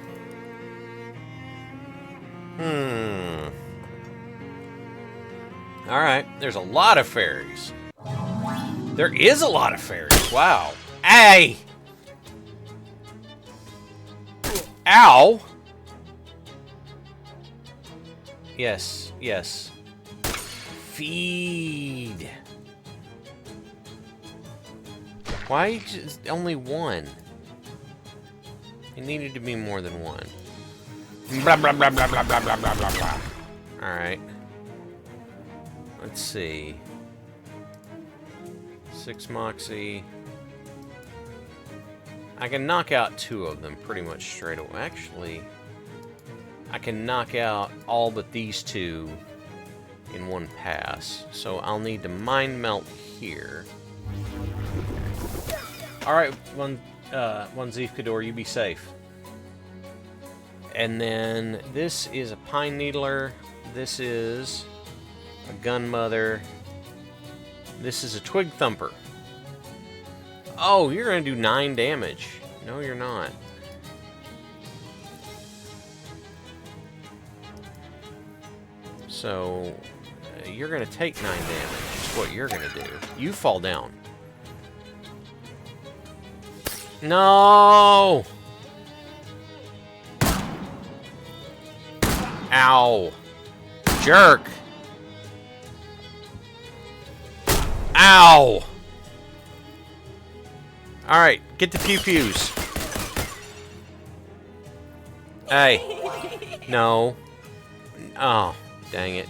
Alright, there's a lot of fairies. There is a lot of fairies. Wow. Hey! Ow! Yes, yes. Feed. Why just only one? It needed to be more than one. Blah, blah, blah, blah, blah, blah, blah, blah, blah, blah. Alright. Let's see. 6 moxie. I can knock out 2 of them pretty much straight away. Actually, I can knock out all but these 2 in one pass. So I'll need to mind melt here. Alright, one Zeef Kador, you be safe. And then this is a Pine Needler. This is a Gunmother. This is a Twig Thumper. Oh, you're going to do 9 damage. No, you're not. So, you're going to take 9 damage. That's what you're going to do. You fall down. No! Ow. Jerk. Ow! Alright, get the pew-pews. Hey. No. Oh, dang it.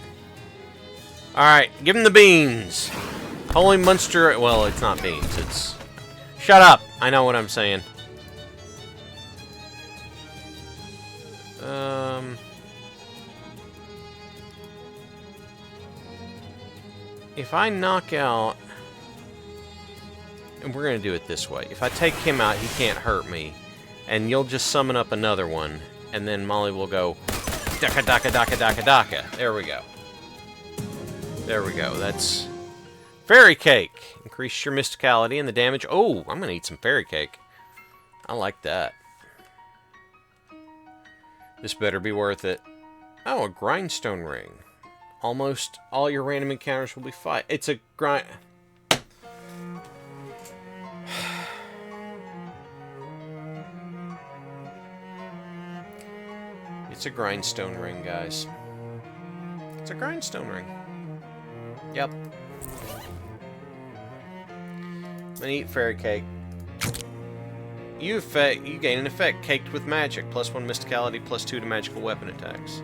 Alright, give him the beans. Holy monster... Well, it's not beans, it's... Shut up! I know what I'm saying. If I knock out... And we're going to do it this way. If I take him out, he can't hurt me. And you'll just summon up another one. And then Molly will go... Daka, daka, daka, daka, daka. There we go. There we go. That's Fairy cake. Increase your mysticality and the damage. Oh, I'm going to eat some fairy cake. I like that. This better be worth it. Oh, a grindstone ring. Almost all your random encounters will be fight. It's a grind... It's a grindstone ring, guys. It's a grindstone ring. Yep. I'm gonna eat fairy cake. You gain an effect caked with magic. +1 mysticality, +2 to magical weapon attacks.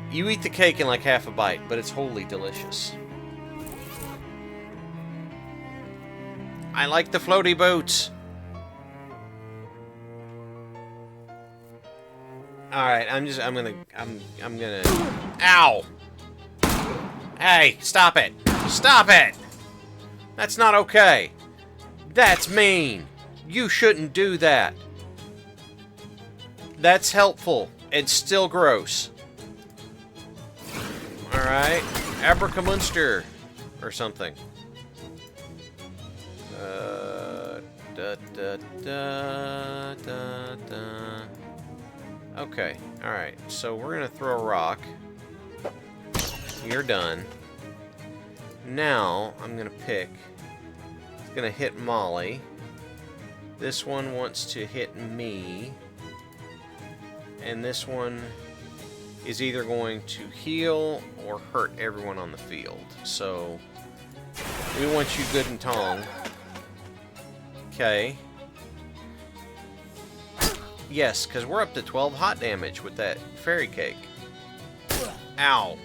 You eat the cake in like half a bite, but it's wholly delicious. I like the floaty boots. Alright, I'm gonna... Ow! Hey, stop it! Stop it! That's not okay! That's mean! You shouldn't do that! That's helpful. It's still gross. Alright. Abracamunster. Or something. Okay, alright. So we're gonna throw a rock. You're done. Now, I'm gonna pick. It's gonna hit Molly. This one wants to hit me. And this one is either going to heal or hurt everyone on the field. So, we want you good and tong. Okay. Yes, because we're up to 12 hot damage with that fairy cake. Ow.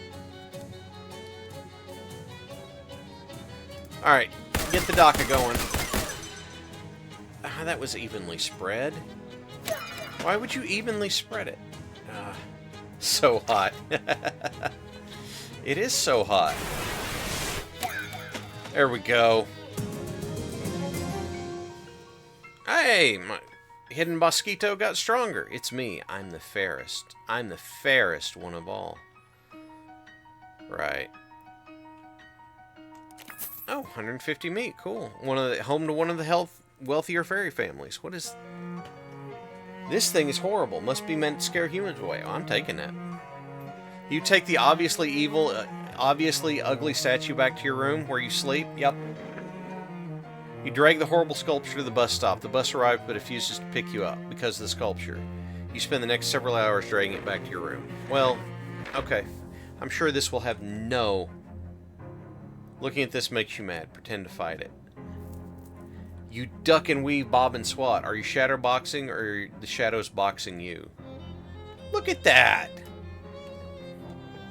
Alright, get the Daka going. That was evenly spread. Why would you evenly spread it? So hot. It is so hot. There we go. Hey, my hidden mosquito got stronger. It's me. I'm the fairest. I'm the fairest one of all. Right. Oh, 150 meat. Cool. Home to one of the wealthier fairy families. What is... This thing is horrible. Must be meant to scare humans away. Oh, I'm taking that. You take the obviously evil, obviously ugly statue back to your room where you sleep. Yep. You drag the horrible sculpture to the bus stop. The bus arrives but refuses to pick you up because of the sculpture. You spend the next several hours dragging it back to your room. Well, okay. I'm sure this will have no... Looking at this makes you mad. Pretend to fight it. You duck and weave, bob and swat. Are you shadow boxing or are the shadows boxing you? Look at that!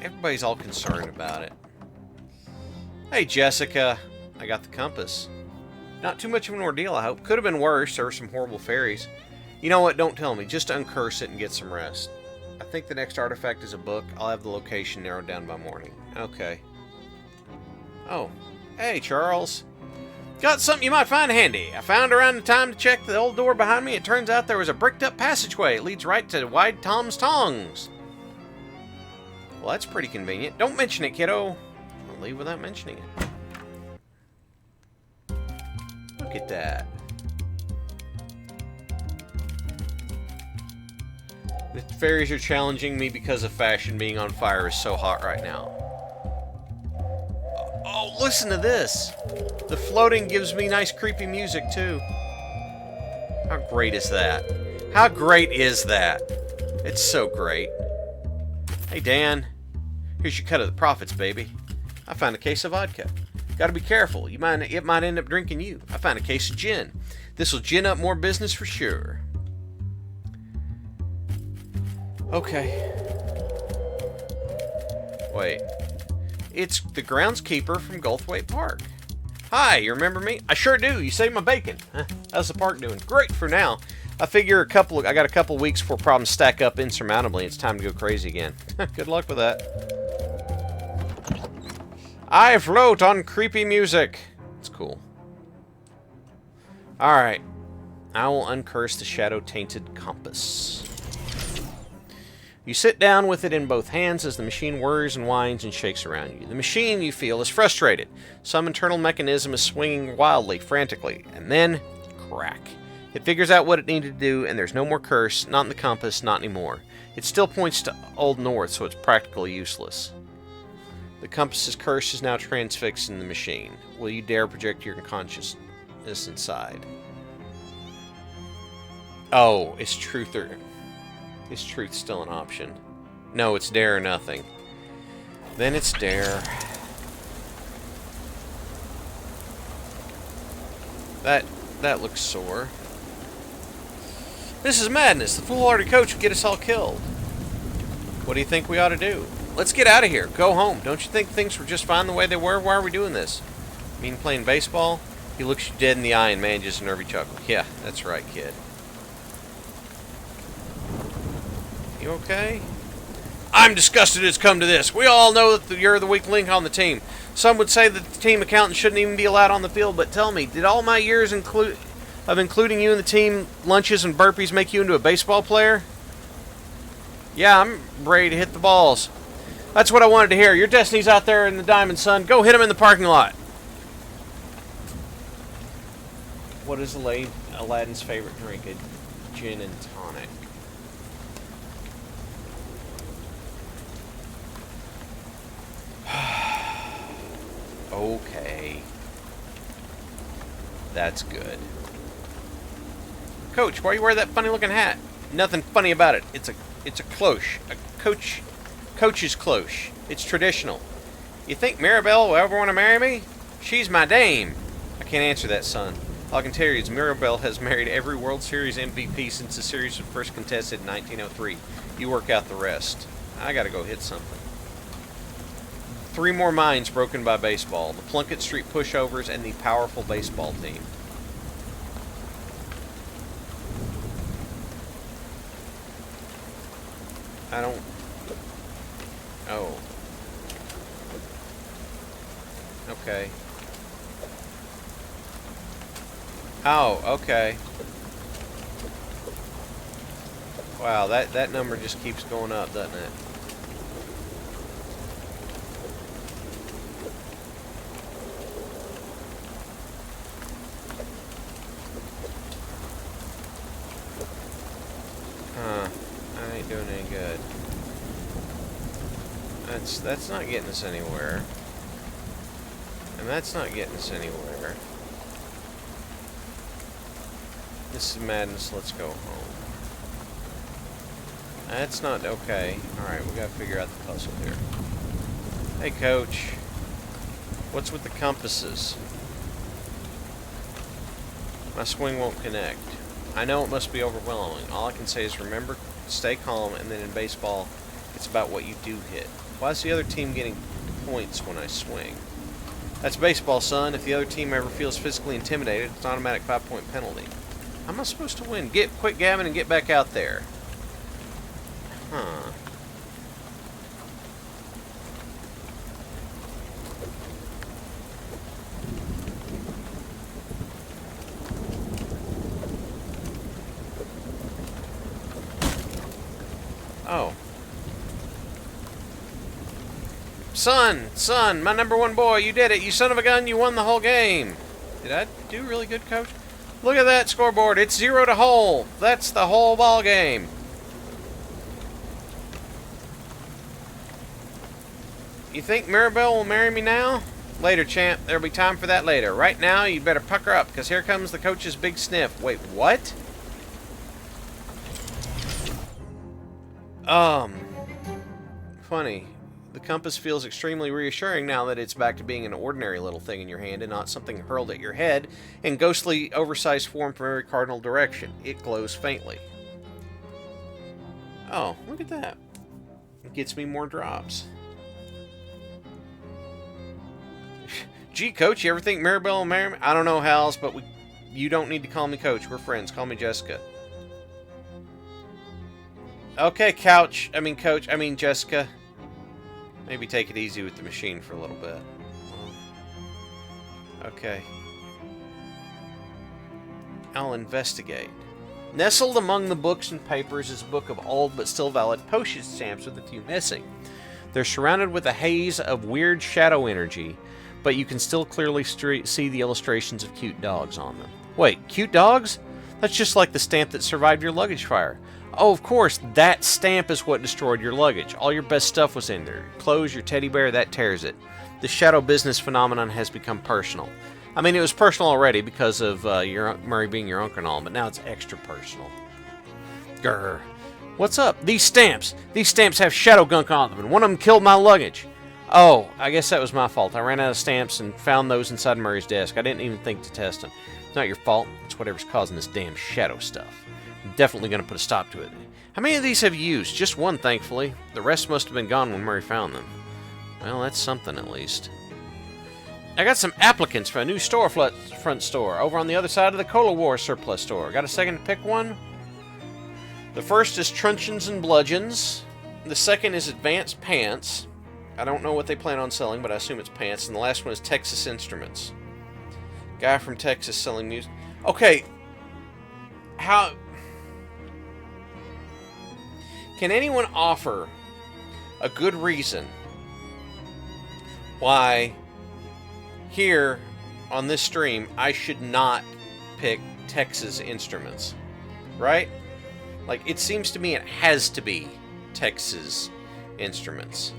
Everybody's all concerned about it. Hey, Jessica. I got the compass. Not too much of an ordeal, I hope. Could have been worse. There were some horrible fairies. You know what? Don't tell me. Just uncurse it and get some rest. I think the next artifact is a book. I'll have the location narrowed down by morning. Okay. Oh. Hey, Charles. Got something you might find handy. I found around the time to check the old door behind me. It turns out there was a bricked-up passageway. It leads right to Wide Tom's Tongs. Well, that's pretty convenient. Don't mention it, kiddo. I'll leave without mentioning it. Look at that. The fairies are challenging me because of fashion being on fire is so hot right now. Oh, listen to this. The floating gives me nice creepy music, too. How great is that? How great is that? It's so great. Hey, Dan. Here's your cut of the profits, baby. I found a case of vodka. Gotta be careful. It might end up drinking you. I found a case of gin. This'll gin up more business for sure. Okay. Wait. It's the groundskeeper from Goldthwaite Park. Hi, you remember me? I sure do. You saved my bacon. How's the park doing? Great for now. I figure I got a couple weeks before problems stack up insurmountably. It's time to go crazy again. Good luck with that. I float on creepy music. It's cool. Alright. I will uncurse the shadow-tainted compass. You sit down with it in both hands as the machine whirs and whines and shakes around you. The machine, you feel, is frustrated. Some internal mechanism is swinging wildly, frantically, and then, crack. It figures out what it needed to do, and there's no more curse, not in the compass, not anymore. It still points to Old North, so it's practically useless. The compass's curse is now transfixed in the machine. Will you dare project your consciousness inside? Oh, is truth still an option? No, it's dare or nothing. Then it's dare. That looks sore. This is madness. The foolhardy coach would get us all killed. What do you think we ought to do? Let's get out of here. Go home. Don't you think things were just fine the way they were? Why are we doing this? Mean playing baseball? He looks you dead in the eye and manages a nervy chuckle. Yeah, that's right, kid. You okay? I'm disgusted it's come to this. We all know that you're the weak link on the team. Some would say that the team accountant shouldn't even be allowed on the field, but tell me, did all my years of including you in the team lunches and burpees make you into a baseball player? Yeah, I'm ready to hit the balls. That's what I wanted to hear. Your destiny's out there in the diamond, son. Go hit him in the parking lot. What is Aladdin's favorite drink? A gin and tonic. Okay. That's good. Coach, why you wear that funny looking hat? Nothing funny about it. It's a cloche. Coach's cloche. It's traditional. You think Mirabelle will ever want to marry me? She's my dame. I can't answer that, son. All I can tell you is Mirabelle has married every World Series MVP since the series was first contested in 1903. You work out the rest. I gotta go hit something. 3 more minds broken by baseball. The Plunkett Street pushovers and the powerful baseball team. I don't... Oh. Okay. Oh, okay. Wow, that number just keeps going up, doesn't it? Huh. I ain't doing any good. That's not getting us anywhere. And that's not getting us anywhere. This is madness. Let's go home. That's not okay. Alright, we gotta figure out the puzzle here. Hey, coach. What's with the compasses? My swing won't connect. I know it must be overwhelming. All I can say is remember, stay calm, and then in baseball, it's about what you do hit. Why is the other team getting points when I swing? That's baseball, son. If the other team ever feels physically intimidated, it's an automatic 5-point penalty. How am I supposed to win? Quit gabbing and get back out there. Huh. Oh. Son, my #1 boy, you did it. You son of a gun, you won the whole game. Did I do really good, coach? Look at that scoreboard. It's 0-0. That's the whole ball game. You think Mirabelle will marry me now? Later, champ. There'll be time for that later. Right now, you better pucker up, because here comes the coach's big sniff. Wait, what? Funny. The compass feels extremely reassuring now that it's back to being an ordinary little thing in your hand and not something hurled at your head in ghostly, oversized form from every cardinal direction. It glows faintly. Oh, look at that. It gets me more drops. Gee, coach, you ever think Mirabelle will marry me? I don't know, Hals, but you don't need to call me coach. We're friends. Call me Jessica. Okay, coach, Jessica. Maybe take it easy with the machine for a little bit. Okay. I'll investigate. Nestled among the books and papers is a book of old but still valid postage stamps with a few missing. They're surrounded with a haze of weird shadow energy, but you can still clearly see the illustrations of cute dogs on them. Wait, cute dogs? That's just like the stamp that survived your luggage fire. Oh, of course, that stamp is what destroyed your luggage. All your best stuff was in there. Your clothes, your teddy bear, that tears it. The shadow business phenomenon has become personal. I mean, it was personal already because of Murray being your uncle and all, but now it's extra personal. Grr. What's up? These stamps have shadow gunk on them, and one of them killed my luggage. Oh, I guess that was my fault. I ran out of stamps and found those inside Murray's desk. I didn't even think to test them. It's not your fault. It's whatever's causing this damn shadow stuff. I'm definitely going to put a stop to it. How many of these have you used? Just one, thankfully. The rest must have been gone when Murray found them. Well, that's something at least. I got some applicants for a new storefront store over on the other side of the Cola War surplus store. Got a second to pick one? The first is Truncheons and Bludgeons. The second is Advanced Pants. I don't know what they plan on selling, but I assume it's pants. And the last one is Texas Instruments. Guy from Texas selling music. Okay. How... Can anyone offer a good reason why here on this stream I should not pick Texas Instruments? Right? Like, it seems to me it has to be Texas Instruments.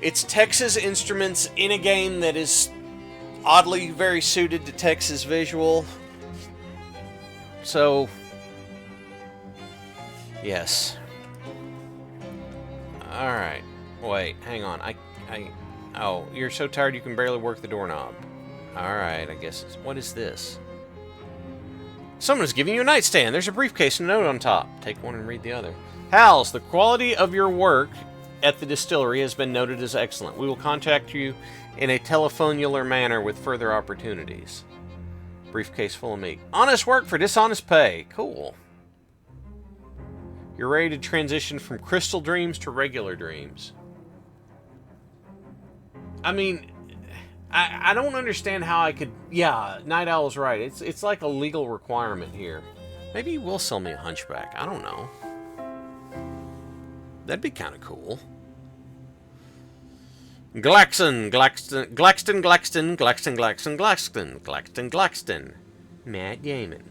It's Texas Instruments in a game that is oddly very suited to Texas visual. So, yes. Alright. Wait, hang on. Oh, you're so tired you can barely work the doorknob. Alright, I guess it's... What is this? Someone's giving you a nightstand. There's a briefcase and a note on top. Take one and read the other. Hals, the quality of your work at the distillery has been noted as excellent. We will contact you in a telephonular manner with further opportunities. Briefcase full of meat. Honest work for dishonest pay. Cool. You're ready to transition from crystal dreams to regular dreams. I mean... I don't understand how I could... Yeah, Night Owl's right. It's like a legal requirement here. Maybe he will sell me a hunchback. I don't know. That'd be kind of cool. Glaxton. Matt Gaiman.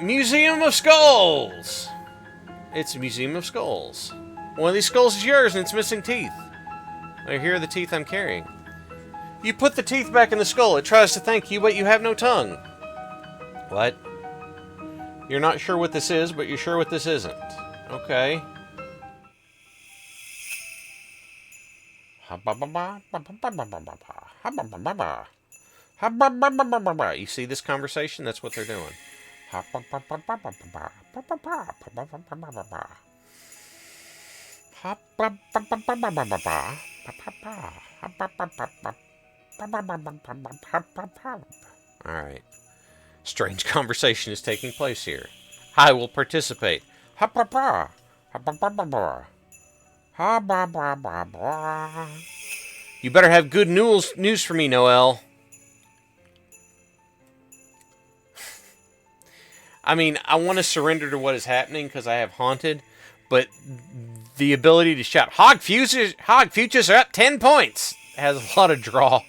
Museum of Skulls. It's a Museum of Skulls. One of these skulls is yours and it's missing teeth. Here are the teeth I'm carrying. You put the teeth back in the skull. It tries to thank you, but you have no tongue. What? You're not sure what this is, but you're sure what this isn't. Okay. You see this conversation? That's what they're doing. Alright. Strange conversation is taking place here. I will participate. You better have good news for me, Noel. I mean, I want to surrender to what is happening because I have Haunted, but the ability to shout, Hog futures are up 10 points, has a lot of draw.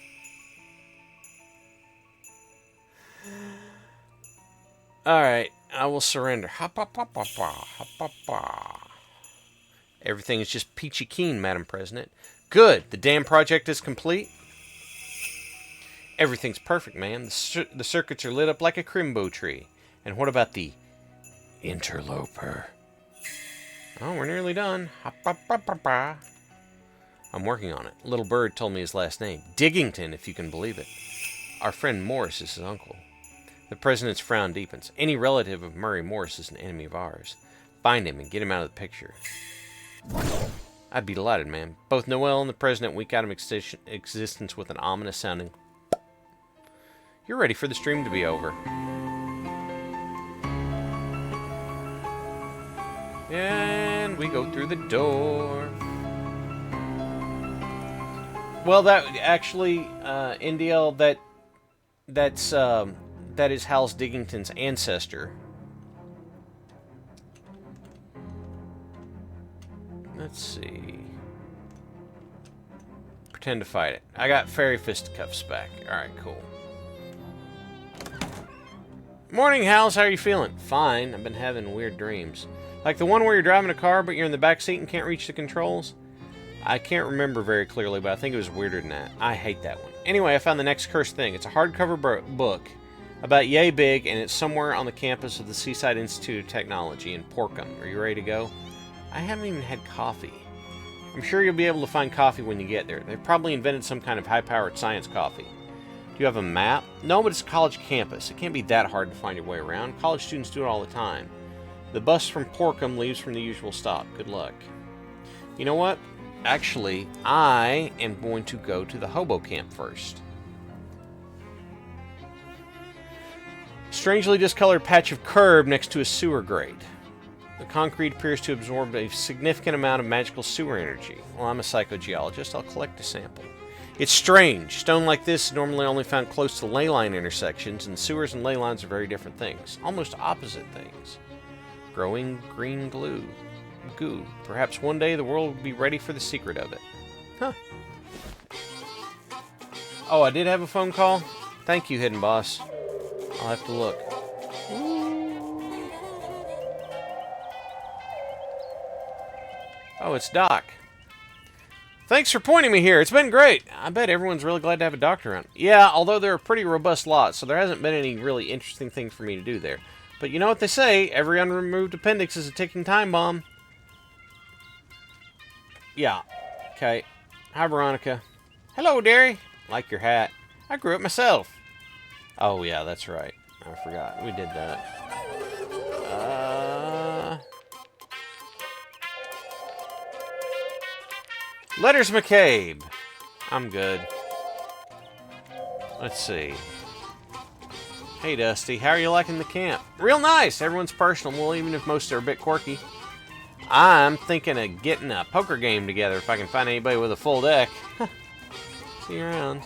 Alright, I will surrender. Everything is just peachy keen, Madam President. Good, the damn project is complete. Everything's perfect, man. The circuits are lit up like a crimbo tree. And what about the interloper? Oh, we're nearly done. I'm working on it. Little Bird told me his last name. Diggington, if you can believe it. Our friend Morris is his uncle. The president's frown deepens. Any relative of Murray Morris is an enemy of ours. Find him and get him out of the picture. I'd be delighted, man. Both Noel and the president week out of existence with an ominous sounding. You're ready for the stream to be over. And we go through the door. Well, that actually, NDL, that's that is Hal Diggington's ancestor. Let's see. Pretend to fight it. I got fairy fisticuffs back. Alright, cool. Morning, Hals. How are you feeling? Fine. I've been having weird dreams. Like the one where you're driving a car, but you're in the back seat and can't reach the controls? I can't remember very clearly, but I think it was weirder than that. I hate that one. Anyway, I found the next cursed thing. It's a hardcover book about yay big, and it's somewhere on the campus of the Seaside Institute of Technology in Porkham. Are you ready to go? I haven't even had coffee. I'm sure you'll be able to find coffee when you get there. They've probably invented some kind of high-powered science coffee. Do you have a map? No, but it's a college campus. It can't be that hard to find your way around. College students do it all the time. The bus from Porkham leaves from the usual stop. Good luck. You know what? Actually, I am going to go to the hobo camp first. Strangely discolored patch of curb next to a sewer grate. The concrete appears to absorb a significant amount of magical sewer energy. Well, I'm a psychogeologist. I'll collect a sample. It's strange. Stone like this is normally only found close to ley line intersections, and sewers and ley lines are very different things. Almost opposite things. Growing green glue. Goo. Perhaps one day the world will be ready for the secret of it. Huh. Oh, I did have a phone call? Thank you, Hidden Boss. I'll have to look. Oh, it's Doc. Thanks for pointing me here. It's been great. I bet everyone's really glad to have a doctor around. Yeah, although they're a pretty robust lot, so there hasn't been any really interesting thing for me to do there. But you know what they say, every unremoved appendix is a ticking time bomb. Yeah. Okay. Hi, Veronica. Hello, dearie. Like your hat. I grew it myself. Oh, yeah, that's right. I forgot. We did that. Letters McCabe. I'm good. Let's see. Hey, Dusty. How are you liking the camp? Real nice. Everyone's personal. Well, even if most are a bit quirky. I'm thinking of getting a poker game together if I can find anybody with a full deck. See you around.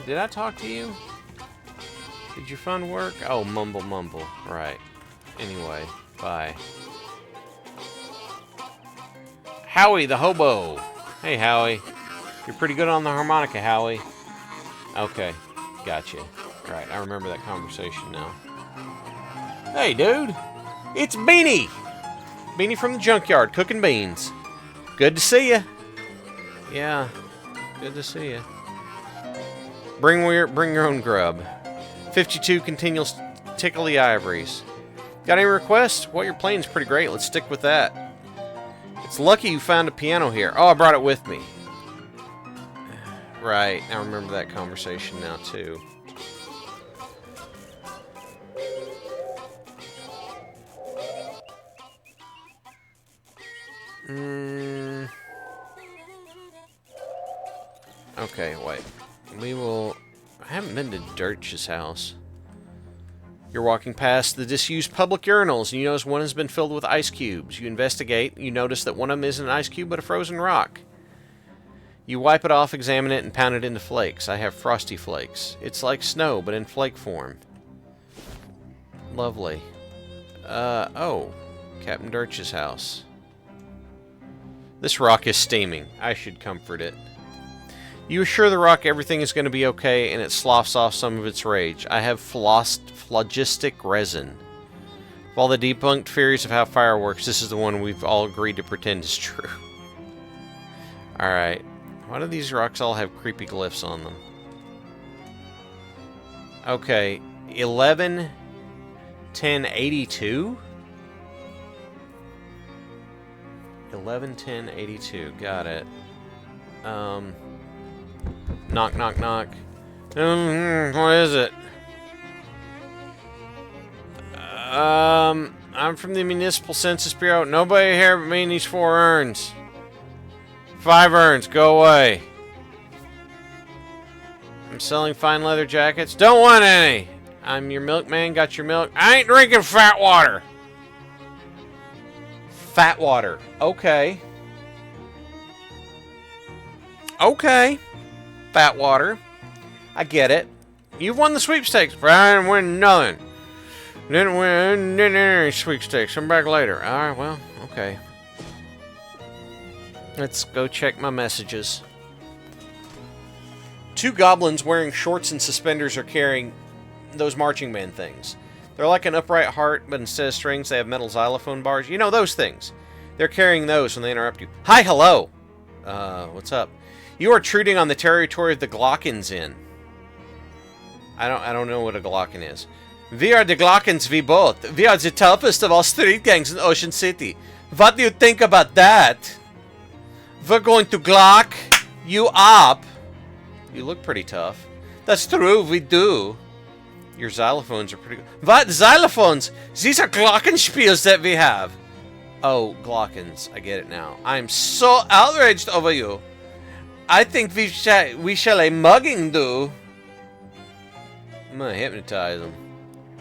Did I talk to you? Did you find work? Oh, mumble. Right. Anyway, bye. Howie the hobo. Hey, Howie. You're pretty good on the harmonica, Howie. Okay, gotcha. Right, I remember that conversation now. Hey, dude. It's Beanie. Beanie from the junkyard, cooking beans. Good to see you. Yeah, good to see you. Bring your own grub. 52 continual tickle the ivories. Got any requests? Well, your playing's pretty great. Let's stick with that. It's lucky you found a piano here. Oh, I brought it with me. Right, I remember that conversation now, too. Okay, wait. I haven't been to Dirt's house. You're walking past the disused public urinals, and you notice one has been filled with ice cubes. You investigate, you notice that one of them isn't an ice cube, but a frozen rock. You wipe it off, examine it, and pound it into flakes. I have frosty flakes. It's like snow, but in flake form. Lovely. Oh. Captain Dirt's house. This rock is steaming. I should comfort it. You assure the rock everything is going to be okay, and it sloughs off some of its rage. I have phlogistic resin. Of all the debunked theories of how fire works, this is the one we've all agreed to pretend is true. Alright. Why do these rocks all have creepy glyphs on them? Okay. 11-10-82? 11-10-82. Got it. Knock, knock, knock. What is it? I'm from the Municipal Census Bureau. Nobody here but me and these 4 urns. 5 urns. Go away. I'm selling fine leather jackets. Don't want any. I'm your milkman. Got your milk. I ain't drinking fat water. Fat water. Okay. Okay. Fatwater. I get it. You've won the sweepstakes. But I didn't win nothing. Didn't win any sweepstakes. I'm back later. Alright, well, okay. Let's go check my messages. 2 goblins wearing shorts and suspenders are carrying those marching band things. They're like an upright heart, but instead of strings, they have metal xylophone bars. You know, those things. They're carrying those when they interrupt you. Hi, hello! What's up? You are intruding on the territory of the Glockens Inn. I don't know what a Glocken is. We are the Glockens, we both. We are the toughest of all street gangs in Ocean City. What do you think about that? We're going to Glock you up. You look pretty tough. That's true, we do. Your xylophones are pretty good. What? Xylophones? These are glockenspiels that we have. Oh, Glockens. I get it now. I'm so outraged over you. I think we shall a mugging do. I'm gonna hypnotize them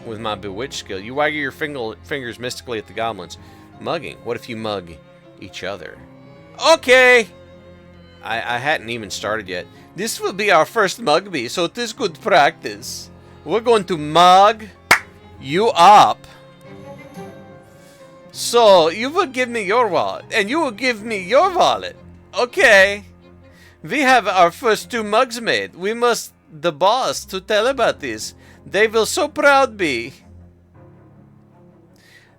with my bewitch skill. You waggle your fingers mystically at the goblins. Mugging? What if you mug each other? Okay! I hadn't even started yet. This will be our first mug bee, so it is good practice. We're going to mug you up. So, you will give me your wallet, and you will give me your wallet. Okay. We have our first 2 mugs made. We must the boss to tell about this. They will so proud be.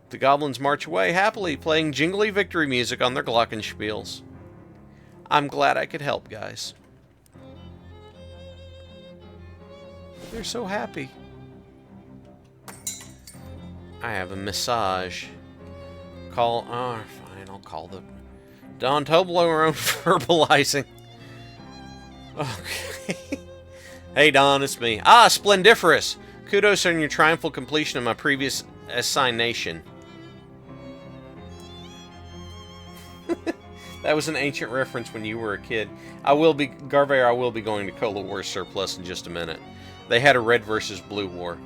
The goblins march away happily, playing jingly victory music on their glockenspiels. I'm glad I could help, guys. They're so happy. I have a massage. Fine, I'll call the Don Toblerone verbalizing. Okay. Hey Don, it's me. Ah, Splendiferous! Kudos on your triumphal completion of my previous assignation. That was an ancient reference when you were a kid. Garvey, I will be going to Cola Wars Surplus in just a minute. They had a red versus blue war.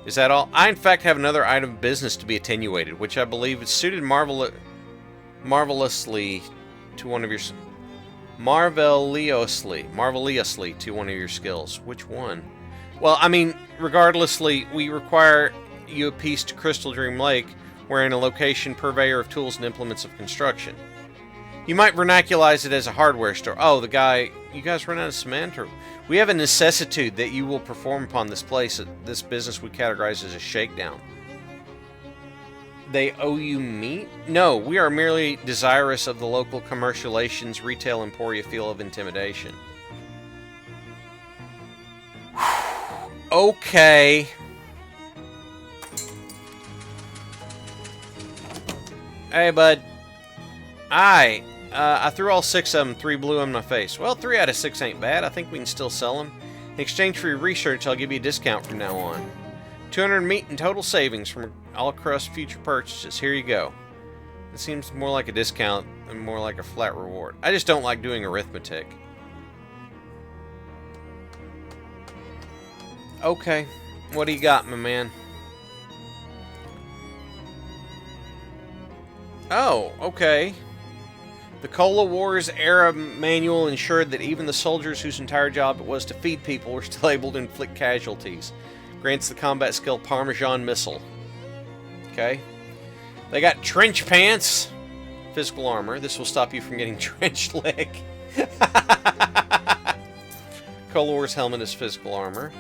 Is that all? I, in fact, have another item of business to be attenuated, which I believe is suited marvelously to one of your... Marvelously to one of your skills. Which one? Well, I mean, regardlessly, we require you a piece to Crystal Dream Lake, wherein a location purveyor of tools and implements of construction. You might vernaculize it as a hardware store. Oh, the guy... You guys run out of cement? Or... We have a necessitude that you will perform upon this place. This business we categorize as a shakedown. They owe you meat? No, we are merely desirous of the local commercialations retail emporia feel of intimidation. Okay. Hey, bud. I threw all 6 of them, 3 blew in my face. Well, 3 out of 6 ain't bad. I think we can still sell them. In exchange for your research, I'll give you a discount from now on. 200 meat in total savings from all across future purchases. Here you go. It seems more like a discount and more like a flat reward. I just don't like doing arithmetic. Okay. What do you got, my man? Oh, okay. The Cola Wars era manual ensured that even the soldiers whose entire job it was to feed people were still able to inflict casualties. Grants the combat skill Parmesan Missile. Okay. They got trench pants. Physical armor. This will stop you from getting trench leg. Cola Wars helmet is physical armor.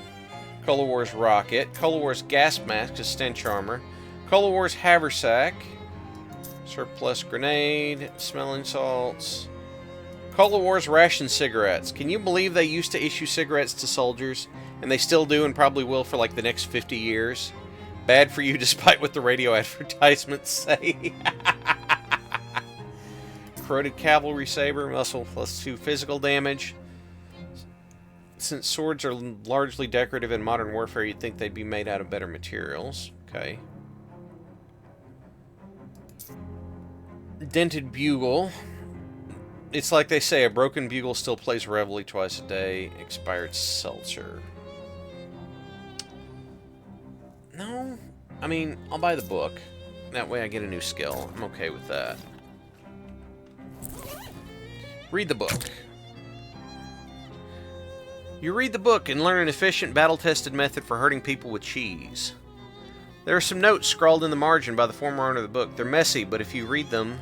Cola Wars rocket. Cola Wars gas mask is stench armor. Cola Wars haversack. Surplus grenade, smelling salts. Cola Wars ration cigarettes. Can you believe they used to issue cigarettes to soldiers? And they still do and probably will for like the next 50 years. Bad for you despite what the radio advertisements say. Corroded cavalry saber, muscle +2 physical damage. Since swords are largely decorative in modern warfare, you'd think they'd be made out of better materials. Okay. Dented bugle. It's like they say, a broken bugle still plays reveille twice a day. Expired seltzer. No, I mean, I'll buy the book. That way I get a new skill. I'm okay with that. Read the book. You read the book and learn an efficient, battle-tested method for hurting people with cheese. There are some notes scrawled in the margin by the former owner of the book. They're messy, but if you read them,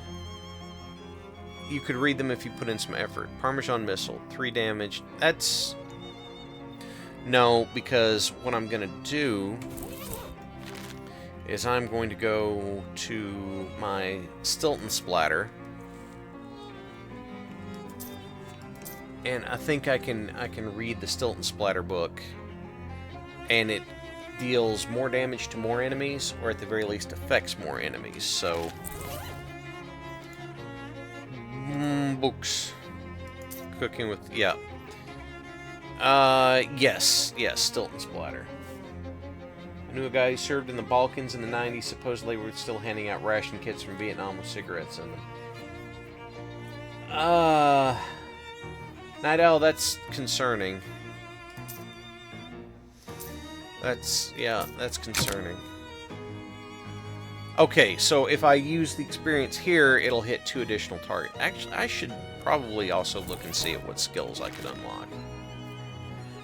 you could read them if you put in some effort. Parmesan missile, 3 damage. That's... No, because what I'm going to do is I'm going to go to my Stilton Splatter. And I think I can read the Stilton Splatter book, and it deals more damage to more enemies, or at the very least affects more enemies. So, books, cooking with yes, Stilton Splatter. I knew a guy who served in the Balkans in the 90s. Supposedly, we're still handing out ration kits from Vietnam with cigarettes in them. Night Owl, that's concerning. That's concerning. Okay, so if I use the experience here, it'll hit 2 additional targets. Actually, I should probably also look and see at what skills I could unlock.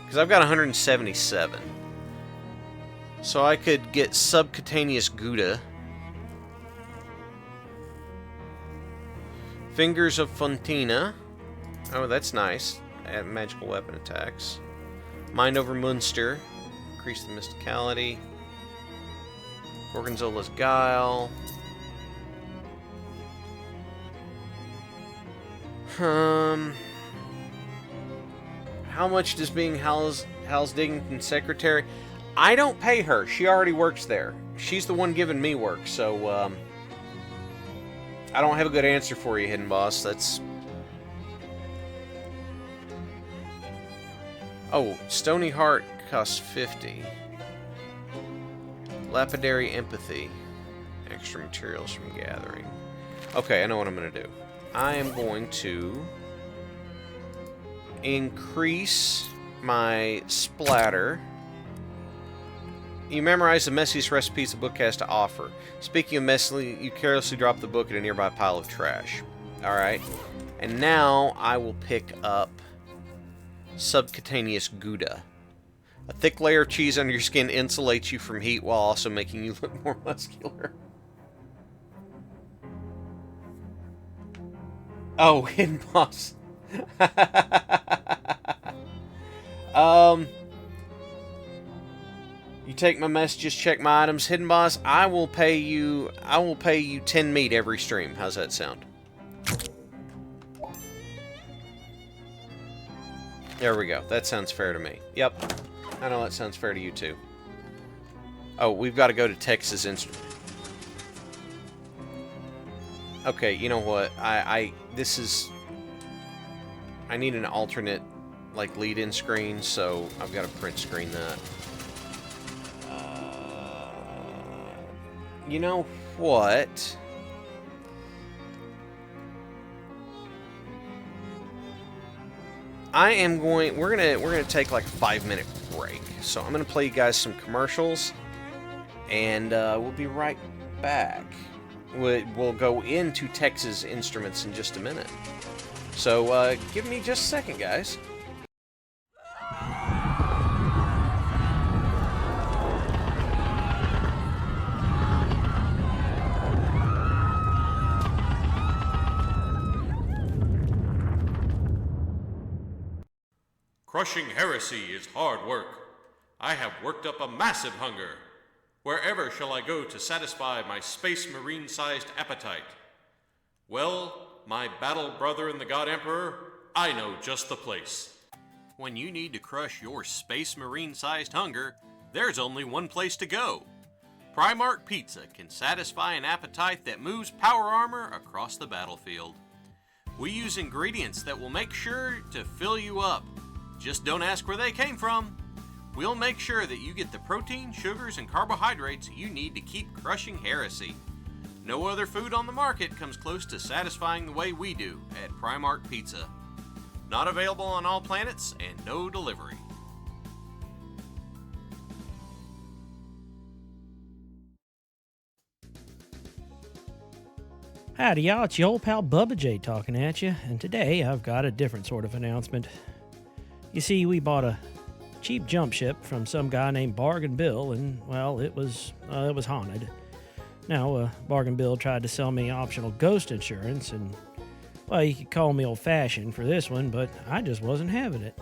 Because I've got 177. So I could get Subcutaneous Gouda. Fingers of Fontina. Oh, that's nice. Add magical weapon attacks. Mind over Munster. Increase the mysticality. Gorgonzola's Guile. How much does being Hal's Diggington's secretary? I don't pay her. She already works there. She's the one giving me work, so, I don't have a good answer for you, Hidden Boss. That's... Oh, Stony Heart costs 50. Lapidary Empathy. Extra materials from gathering. Okay, I know what I'm going to do. I am going to increase my splatter. You memorize the messiest recipes the book has to offer. Speaking of messily, you carelessly drop the book in a nearby pile of trash. Alright. And now I will pick up Subcutaneous Gouda. A thick layer of cheese under your skin insulates you from heat while also making you look more muscular. Oh, Hidden Boss. You take my messages, check my items. Hidden Boss, I will pay you 10 meat every stream. How's that sound? There we go. That sounds fair to me. Yep. I know that sounds fair to you too. Oh, we've got to go to Texas Instrument. Okay, you know what? I need an alternate, like, lead-in screen, so I've got to print screen that. You know what? We're gonna take like a 5-minute break. So I'm gonna play you guys some commercials, and we'll be right back. We'll go into Texas Instruments in just a minute. So give me just a second, guys. Crushing heresy is hard work. I have worked up a massive hunger. Wherever shall I go to satisfy my space marine-sized appetite? Well, my battle brother and the God Emperor, I know just the place. When you need to crush your space marine-sized hunger, there's only one place to go. Primark Pizza can satisfy an appetite that moves power armor across the battlefield. We use ingredients that will make sure to fill you up. Just don't ask where they came from. We'll make sure that you get the protein, sugars, and carbohydrates you need to keep crushing heresy. No other food on the market comes close to satisfying the way we do at Primark Pizza. Not available on all planets and no delivery. Howdy y'all, it's your old pal Bubba J talking at you, and today I've got a different sort of announcement. You see, we bought a cheap jump ship from some guy named Bargain Bill, and, well, it was haunted. Now, Bargain Bill tried to sell me optional ghost insurance, and, well, you could call me old-fashioned for this one, but I just wasn't having it.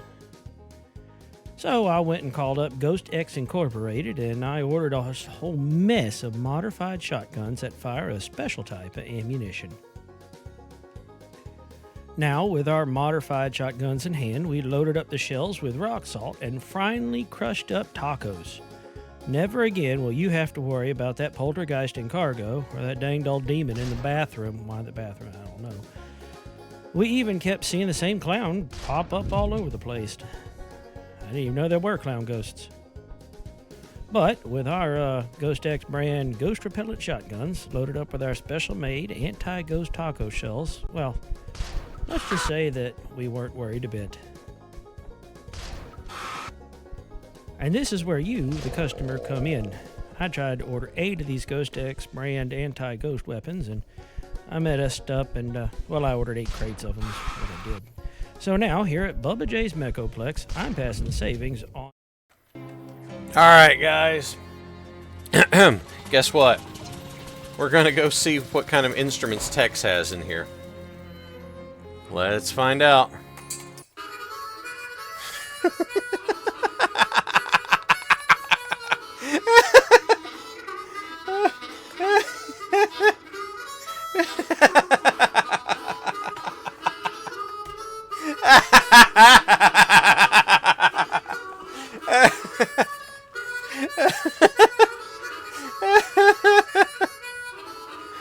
So I went and called up Ghost X Incorporated, and I ordered a whole mess of modified shotguns that fire a special type of ammunition. Now, with our modified shotguns in hand, we loaded up the shells with rock salt and finely crushed up tacos. Never again will you have to worry about that poltergeist in cargo or that danged old demon in the bathroom. Why the bathroom? I don't know. We even kept seeing the same clown pop up all over the place. I didn't even know there were clown ghosts. But with our Ghost X brand ghost repellent shotguns loaded up with our special made anti-ghost taco shells, well, let's just say that we weren't worried a bit. And this is where you, the customer, come in. I tried to order 8 of these Ghost X brand anti-ghost weapons, and I messed up, and, well, I ordered 8 crates of them, is what I did. So now, here at Bubba J's Mechoplex, I'm passing the savings on... Alright, guys. Guess what? We're gonna go see what kind of instruments Tex has in here. Let's find out.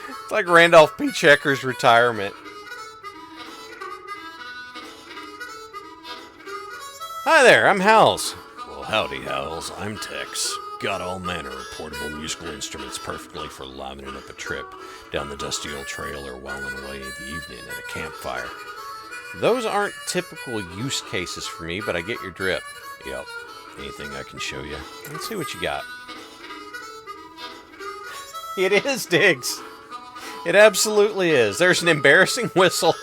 It's like Randolph P. Checker's retirement. Hi there, I'm Hals. Well, howdy, Hals. I'm Tex. Got all manner of portable musical instruments perfectly for livening up a trip down the dusty old trail or whiling away the evening at a campfire. Those aren't typical use cases for me, but I get your drip. Yep. Anything I can show you. Let's see what you got. It is, Diggs. It absolutely is. There's an embarrassing whistle.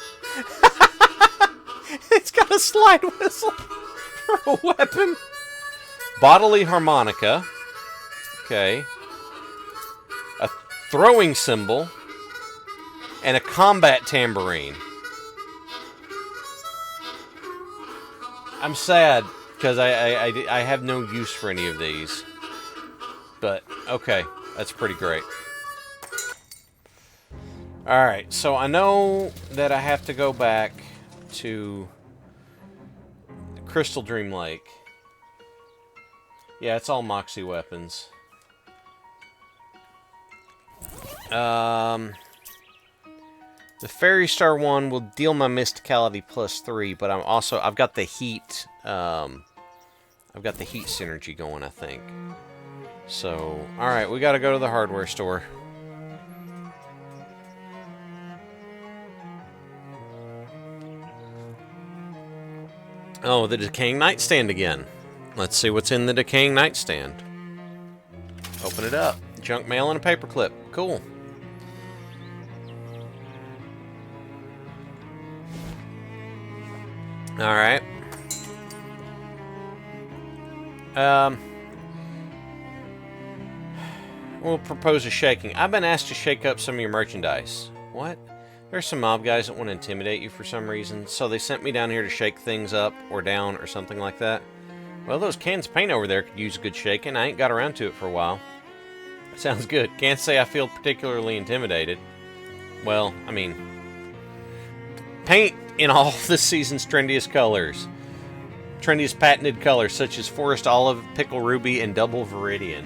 It's got a slide whistle for a weapon. Bodily harmonica. Okay. A throwing cymbal. And a combat tambourine. I'm sad because I have no use for any of these. But, okay. That's pretty great. Alright, so I know that I have to go back to Crystal Dream Lake. Yeah, it's all Moxie weapons. The Fairy Star one will deal my mysticality +3, but I've got the heat, I've got the heat synergy going, I think. So, alright, we gotta go to the hardware store. Oh, the decaying nightstand again. Let's see what's in the decaying nightstand. Open it up. Junk mail and a paperclip. Cool. Alright. We'll propose a shaking. I've been asked to shake up some of your merchandise. What? There's some mob guys that want to intimidate you for some reason, so they sent me down here to shake things up or down or something like that. Well, those cans of paint over there could use a good shaking. I ain't got around to it for a while. Sounds good. Can't say I feel particularly intimidated. Well, I mean, paint in all this season's trendiest colors. Trendiest patented colors such as Forest Olive, Pickle Ruby, and Double Viridian.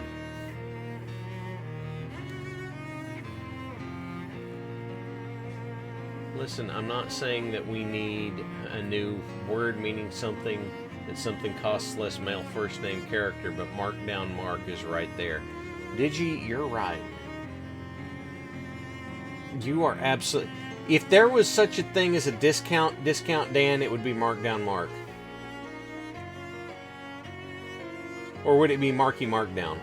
Listen, I'm not saying that we need a new word meaning something, that something costs less male first name character, but Markdown Mark is right there. Digi, you're right. You are absolutely... If there was such a thing as a discount Dan, it would be Markdown Mark. Or would it be Marky Markdown?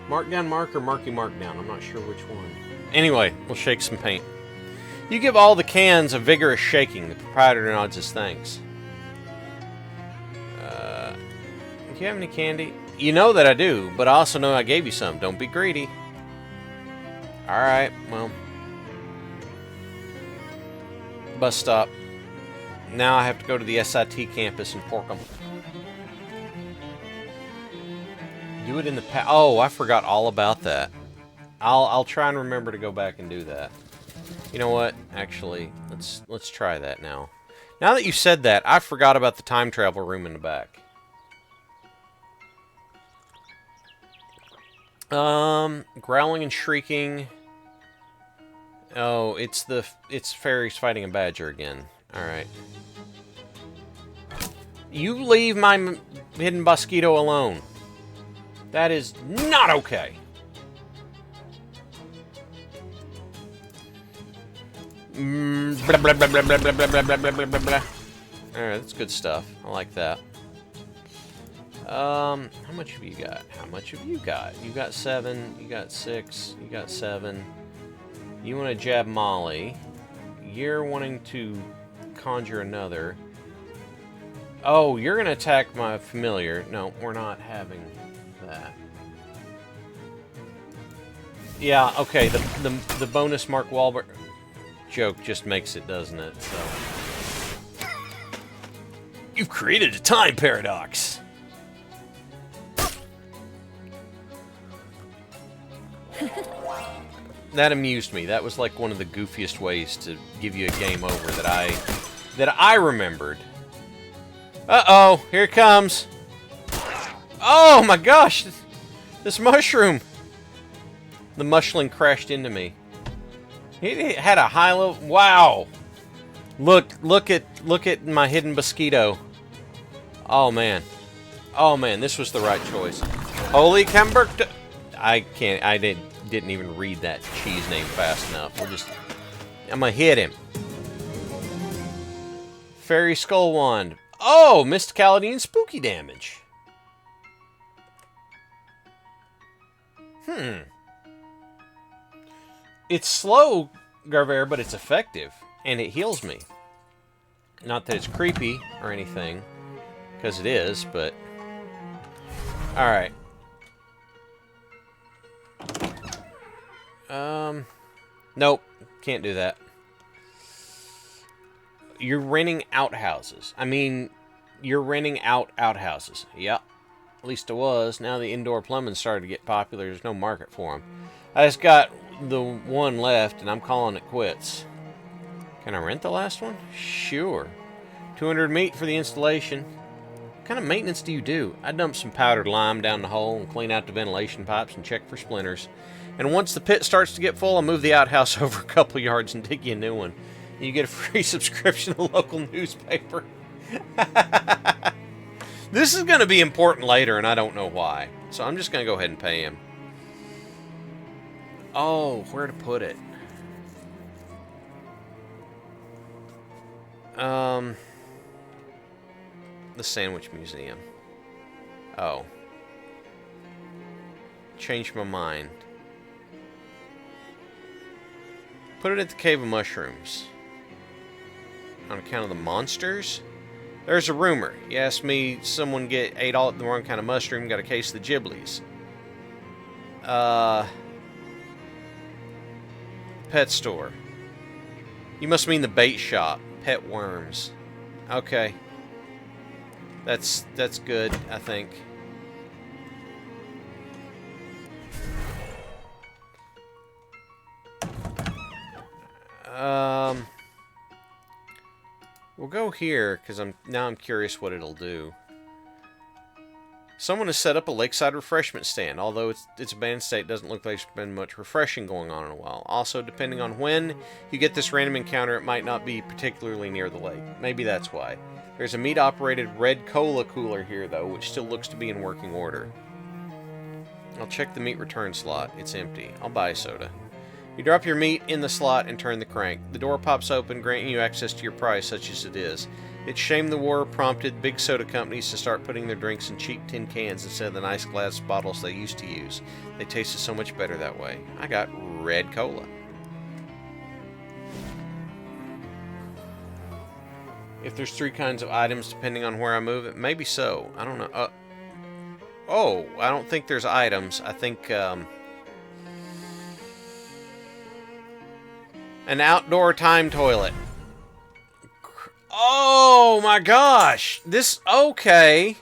Markdown Mark or Marky Markdown? I'm not sure which one. Anyway, we'll shake some paint. You give all the cans a vigorous shaking. The proprietor nods his thanks. Do you have any candy? You know that I do, but I also know I gave you some. Don't be greedy. Alright, well. Bus stop. Now I have to go to the SIT campus and pork them. Do it in the past. Oh, I forgot all about that. I'll try and remember to go back and do that. You know what? Actually, let's try that now. Now that you said that, I forgot about the time travel room in the back. Growling and shrieking. Oh, it's fairies fighting a badger again. All right. You leave my hidden mosquito alone. That is not okay. Blah, blah, blah, blah, blah, blah, blah, blah, blah, blah, blah. Alright, that's good stuff. I like that. How much have you got? How much have you got? You got 7, you got 6, you got 7. You want to jab Molly. You're wanting to conjure another. Oh, you're going to attack my familiar. No, we're not having that. Yeah, okay, the bonus Mark Wahlberg joke just makes it, doesn't it? So you've created a time paradox. That amused me. That was like one of the goofiest ways to give you a game over that I remembered. Uh-oh, here it comes. Oh my gosh, this mushroom. The mushling crashed into me. It had a high level. Wow. Look at my hidden mosquito. Oh man. Oh man, this was the right choice. Holy Camber. I didn't even read that cheese name fast enough. I'm gonna hit him. Fairy Skull Wand. Oh, Mysticality and Spooky damage. It's slow, Garver, but it's effective. And it heals me. Not that it's creepy or anything. Because it is, but... Alright. Nope. Can't do that. You're renting outhouses. I mean, you're renting out outhouses. Yep. At least it was. Now the indoor plumbing started to get popular. There's no market for them. I just got the one left, and I'm calling it quits. Can I rent the last one? Sure. 200 meat for the installation. What kind of maintenance do you do? I dump some powdered lime down the hole and clean out the ventilation pipes and check for splinters. And once the pit starts to get full, I move the outhouse over a couple yards and dig you a new one. You get a free subscription to the local newspaper. This is going to be important later, and I don't know why. So I'm just going to go ahead and pay him. Oh, where to put it? The Sandwich Museum. Oh. Changed my mind. Put it at the Cave of Mushrooms. On account of the monsters? There's a rumor. You asked me, someone ate all the wrong kind of mushroom, got a case of the Ghiblies. Pet store. You must mean the bait shop. Pet worms. Okay. That's good, I think. We'll go here, because I'm curious what it'll do. Someone has set up a lakeside refreshment stand. Although it's a banned state, doesn't look like there's been much refreshing going on in a while. Also, depending on when you get this random encounter, it might not be particularly near the lake. Maybe that's why. There's a meat-operated red cola cooler here, though, which still looks to be in working order. I'll check the meat return slot. It's empty. I'll buy a soda. You drop your meat in the slot and turn the crank. The door pops open, granting you access to your prize, such as it is. It's shame the war prompted big soda companies to start putting their drinks in cheap tin cans instead of the nice glass bottles they used to use. They tasted so much better that way. I got red cola. If there's 3 kinds of items depending on where I move it, maybe so. I don't know. Oh, I don't think there's items. I think an outdoor time toilet. Oh my gosh! Okay.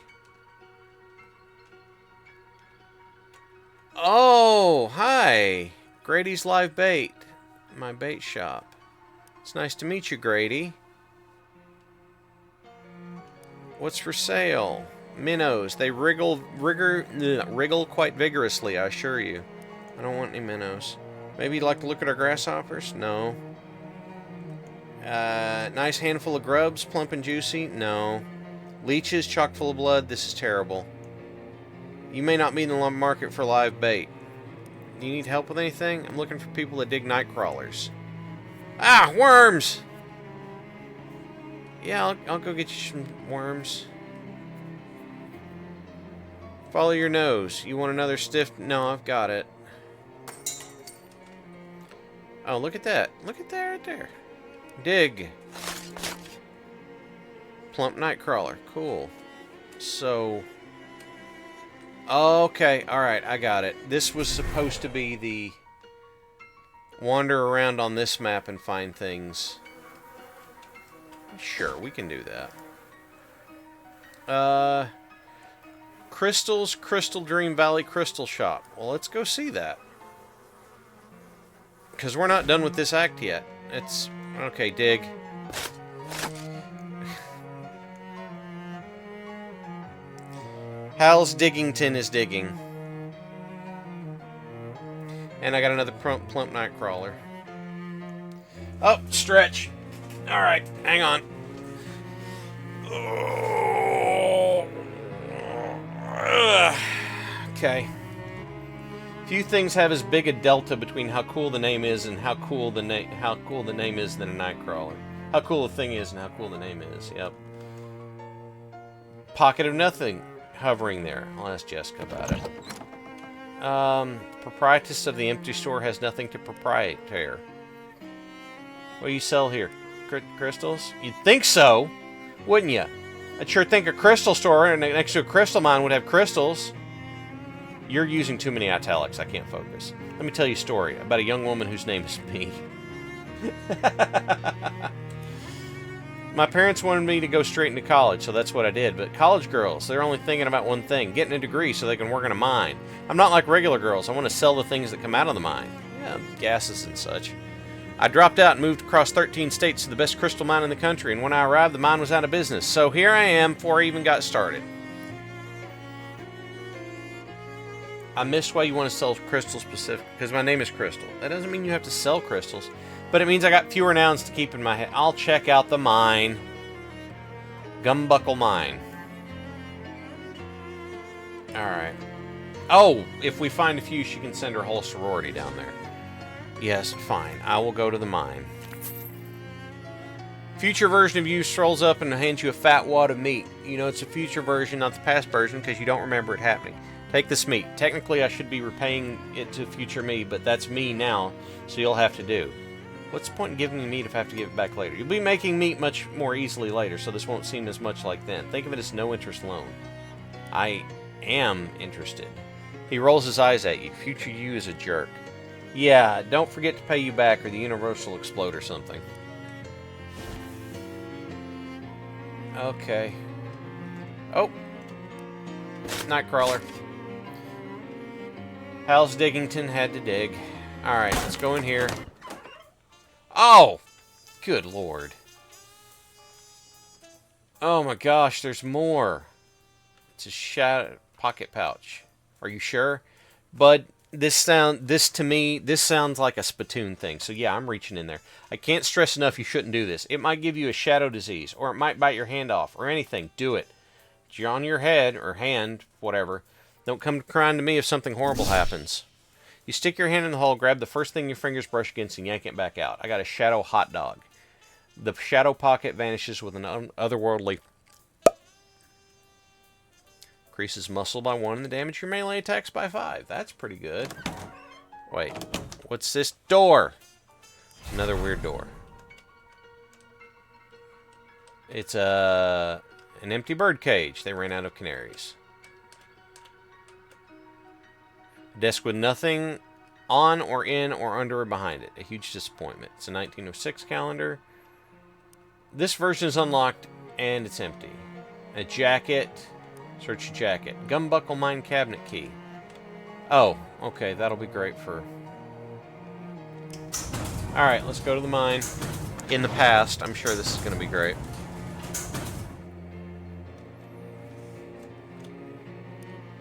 Oh, hi. Grady's Live Bait. My bait shop. It's nice to meet you, Grady. What's for sale? Minnows. They wriggle quite vigorously, I assure you. I don't want any minnows. Maybe you'd like to look at our grasshoppers? No. Nice handful of grubs, plump and juicy? No. Leeches, chock full of blood? This is terrible. You may not be in the market for live bait. Do you need help with anything? I'm looking for people that dig night crawlers. Ah, worms! Yeah, I'll go get you some worms. Follow your nose. You want another stiff... No, I've got it. Oh, look at that. Look at that right there. Dig. Plump nightcrawler. Cool. So... Okay, alright, I got it. This was supposed to be the... wander around on this map and find things. Sure, we can do that. Crystals, Crystal Dream Valley Crystal Shop. Well, let's go see that. Because we're not done with this act yet. It's... Okay, dig. Hal's Diggington is digging. And I got another plump nightcrawler. Oh, stretch. Alright, hang on. Okay. Few things have as big a delta between how cool the name is and how cool the name is than a nightcrawler. How cool the thing is and how cool the name is. Yep. Pocket of nothing hovering there. I'll ask Jessica about it. Proprietress of the empty store has nothing to proprietary. What do you sell here? Crystals? You'd think so, wouldn't you? I'd sure think a crystal store next to a crystal mine would have crystals. You're using too many italics. I can't focus. Let me tell you a story about a young woman whose name is me. My parents wanted me to go straight into college, so that's what I did. But college girls, they're only thinking about one thing, getting a degree so they can work in a mine. I'm not like regular girls. I want to sell the things that come out of the mine. Yeah, gases and such. I dropped out and moved across 13 states to the best crystal mine in the country, and when I arrived, the mine was out of business. So here I am before I even got started. I missed why you want to sell crystal specific, because my name is Crystal. That doesn't mean you have to sell crystals, but it means I got fewer nouns to keep in my head. I'll check out the mine. Gumbuckle Mine. Alright. Oh, if we find a few, she can send her whole sorority down there. Yes, fine. I will go to the mine. Future version of you strolls up and hands you a fat wad of meat. You know it's a future version, not the past version, because you don't remember it happening. Take this meat. Technically, I should be repaying it to future me, but that's me now, so you'll have to do. What's the point in giving me meat if I have to give it back later? You'll be making meat much more easily later, so this won't seem as much like then. Think of it as no-interest loan. I am interested. He rolls his eyes at you. Future you is a jerk. Yeah, don't forget to pay you back or the universe will explode or something. Okay. Oh. Nightcrawler. Hal's Diggington had to dig. Alright, let's go in here. Oh! Good lord. Oh my gosh, there's more. It's a shadow pocket pouch. Are you sure? Bud, this sounds like a spittoon thing. So yeah, I'm reaching in there. I can't stress enough you shouldn't do this. It might give you a shadow disease, or it might bite your hand off, or anything. Do it. You're on your head, or hand, whatever. Don't come crying to me if something horrible happens. You stick your hand in the hole, grab the first thing your fingers brush against, and yank it back out. I got a shadow hot dog. The shadow pocket vanishes with an otherworldly... Increases muscle by 1 and the damage your melee attacks by 5. That's pretty good. Wait, what's this door? Another weird door. It's an empty bird cage. They ran out of canaries. Desk with nothing on or in or under or behind it. A huge disappointment. It's a 1906 calendar. This version is unlocked and it's empty. A jacket. Search your jacket. Gumbuckle mine cabinet key. Oh, okay. That'll be great for... Alright, let's go to the mine. In the past, I'm sure this is going to be great.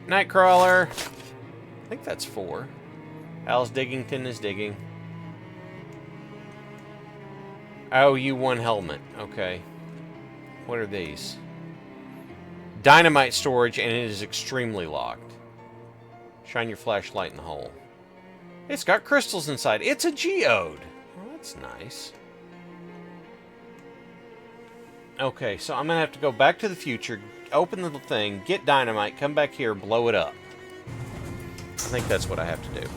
Nightcrawler. I think that's 4. Alice Diggington is digging. Oh, you 1 helmet. Okay. What are these? Dynamite storage, and it is extremely locked. Shine your flashlight in the hole. It's got crystals inside. It's a geode. Well, that's nice. Okay, so I'm going to have to go back to the future, open the thing, get dynamite, come back here, blow it up. I think that's what I have to do.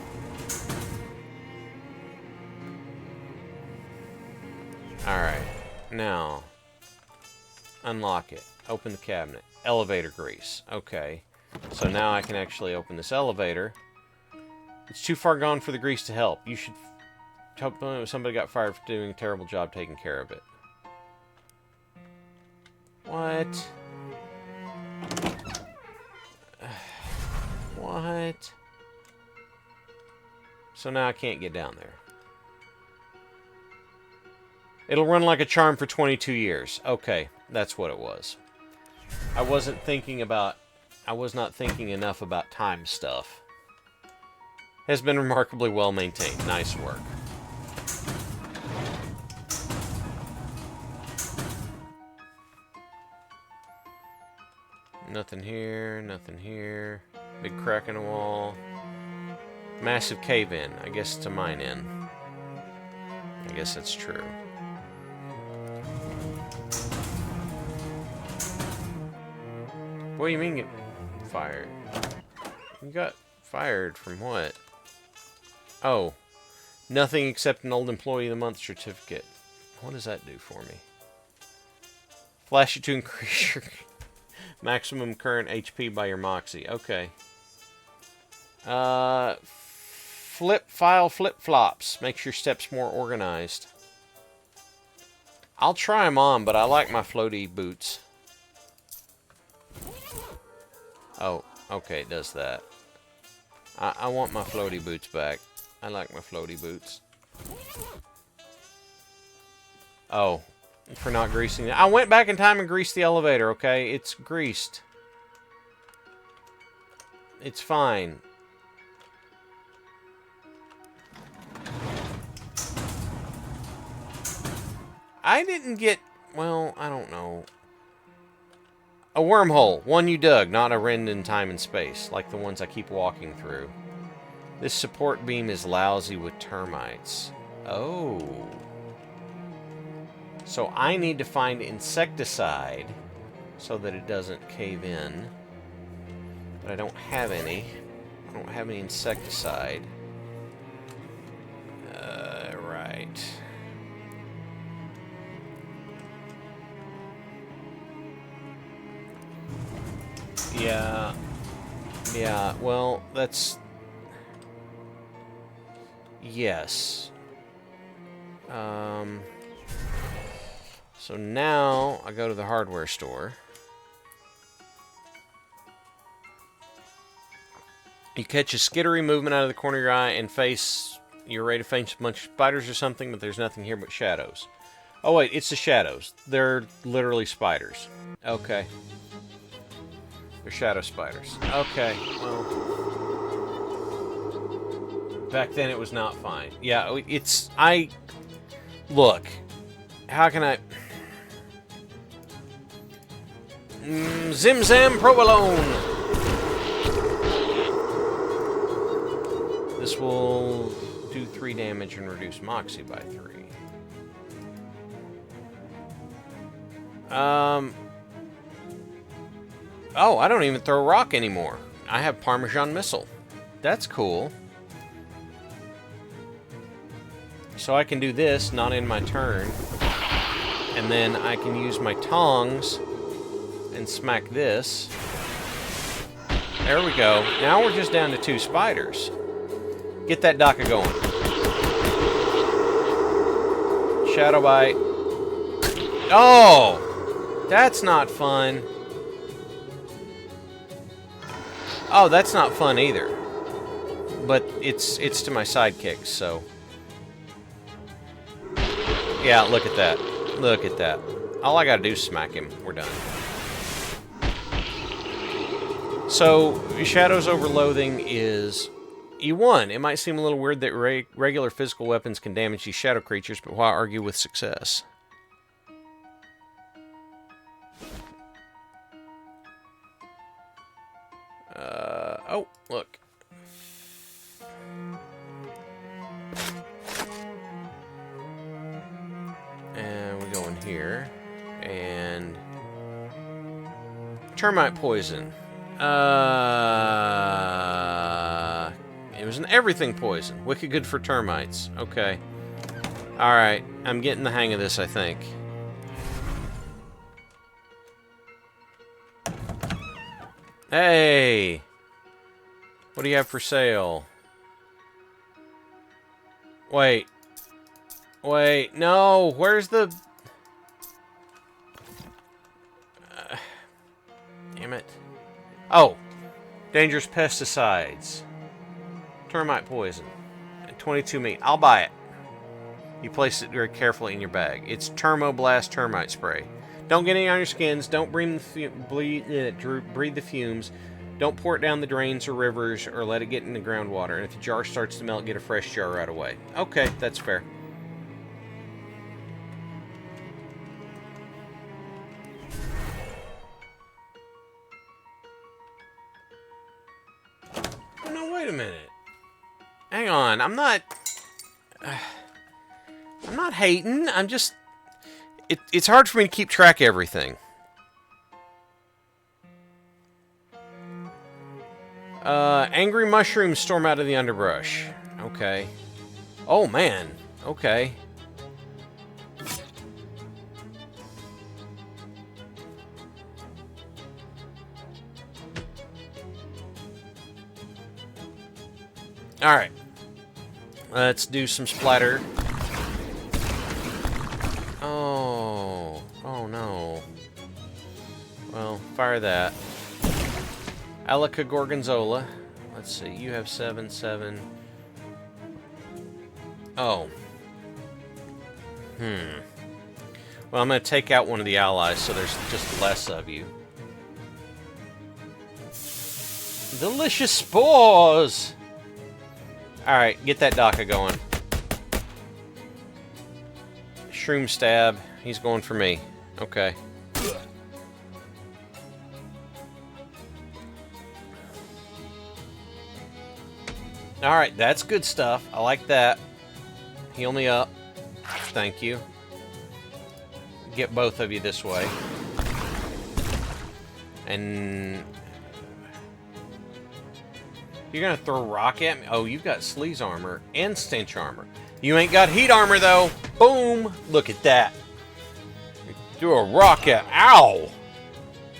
Alright, now, unlock it. Open the cabinet. Elevator grease. Okay, so now I can actually open this elevator. It's too far gone for the grease to help. You should hope somebody got fired for doing a terrible job taking care of it. What? What? So now I can't get down there. It'll run like a charm for 22 years. Okay, that's what it was. I was not thinking enough about time stuff. Has been remarkably well maintained. Nice work. Nothing here, nothing here. Big crack in the wall. Massive cave-in. I guess it's a mine-in. I guess that's true. What do you mean get fired? You got fired from what? Oh. Nothing except an old employee of the month certificate. What does that do for me? Flash it to increase your maximum current HP by your moxie. Okay. File flip-flops. Makes your steps more organized. I'll try them on, but I like my floaty boots. Oh, okay, it does that. I want my floaty boots back. I like my floaty boots. Oh, for not greasing it. I went back in time and greased the elevator, okay? It's greased. It's fine. I didn't get... Well, I don't know. A wormhole. One you dug, not a rend in time and space, like the ones I keep walking through. This support beam is lousy with termites. Oh. So I need to find insecticide so that it doesn't cave in. But I don't have any. I don't have any insecticide. Right. Yeah, well, that's... Yes. So now, I go to the hardware store. You catch a skittery movement out of the corner of your eye and face... You're ready to face a bunch of spiders or something, but there's nothing here but shadows. Oh wait, it's the shadows. They're literally spiders. Okay. They're shadow spiders. Okay, well... Back then it was not fine. Yeah, it's... Look. How can I... Zim Zam Provolone! This will do 3 damage and reduce Moxie by 3. Oh, I don't even throw rock anymore. I have Parmesan Missile. That's cool. So I can do this, not in my turn. And then I can use my tongs and smack this. There we go. Now we're just down to 2 spiders. Get that Daka going. Shadow Bite. Oh! That's not fun. Oh, that's not fun either. But it's to my sidekicks, so... Yeah, look at that. Look at that. All I gotta do is smack him. We're done. So, Shadows over Loathing is... You won. It might seem a little weird that regular physical weapons can damage these shadow creatures, but why argue with success? Oh, look. And we go in here. And... Termite poison. It was an everything poison. Wicked good for termites. Okay. Alright. I'm getting the hang of this, I think. Hey! What do you have for sale? Wait. Wait. No! Where's the... Damn it. Oh! Dangerous pesticides. Termite poison. 22 meat. I'll buy it. You place it very carefully in your bag. It's Thermoblast termite spray. Don't get any on your skins. Don't breathe the fumes. Don't pour it down the drains or rivers or let it get in the groundwater. And if the jar starts to melt, get a fresh jar right away. Okay, that's fair. Oh, no, wait a minute. Hang on. I'm not hating. I'm just... It's hard for me to keep track of everything. Angry mushrooms storm out of the underbrush. Okay. Oh, man. Okay. Alright. Let's do some splatter. Oh. Oh, no. Well, fire that. Alica Gorgonzola. Let's see. You have 7, 7. Oh. Well, I'm going to take out one of the allies, so there's just less of you. Delicious spores! Alright, get that Daka going. Shroom stab. He's going for me. Okay. Alright, that's good stuff. I like that. Heal me up. Thank you. Get both of you this way. And... You're gonna throw rock at me? Oh, you've got sleaze armor and stench armor. You ain't got heat armor, though. Boom! Look at that. Do a rock at... Ow!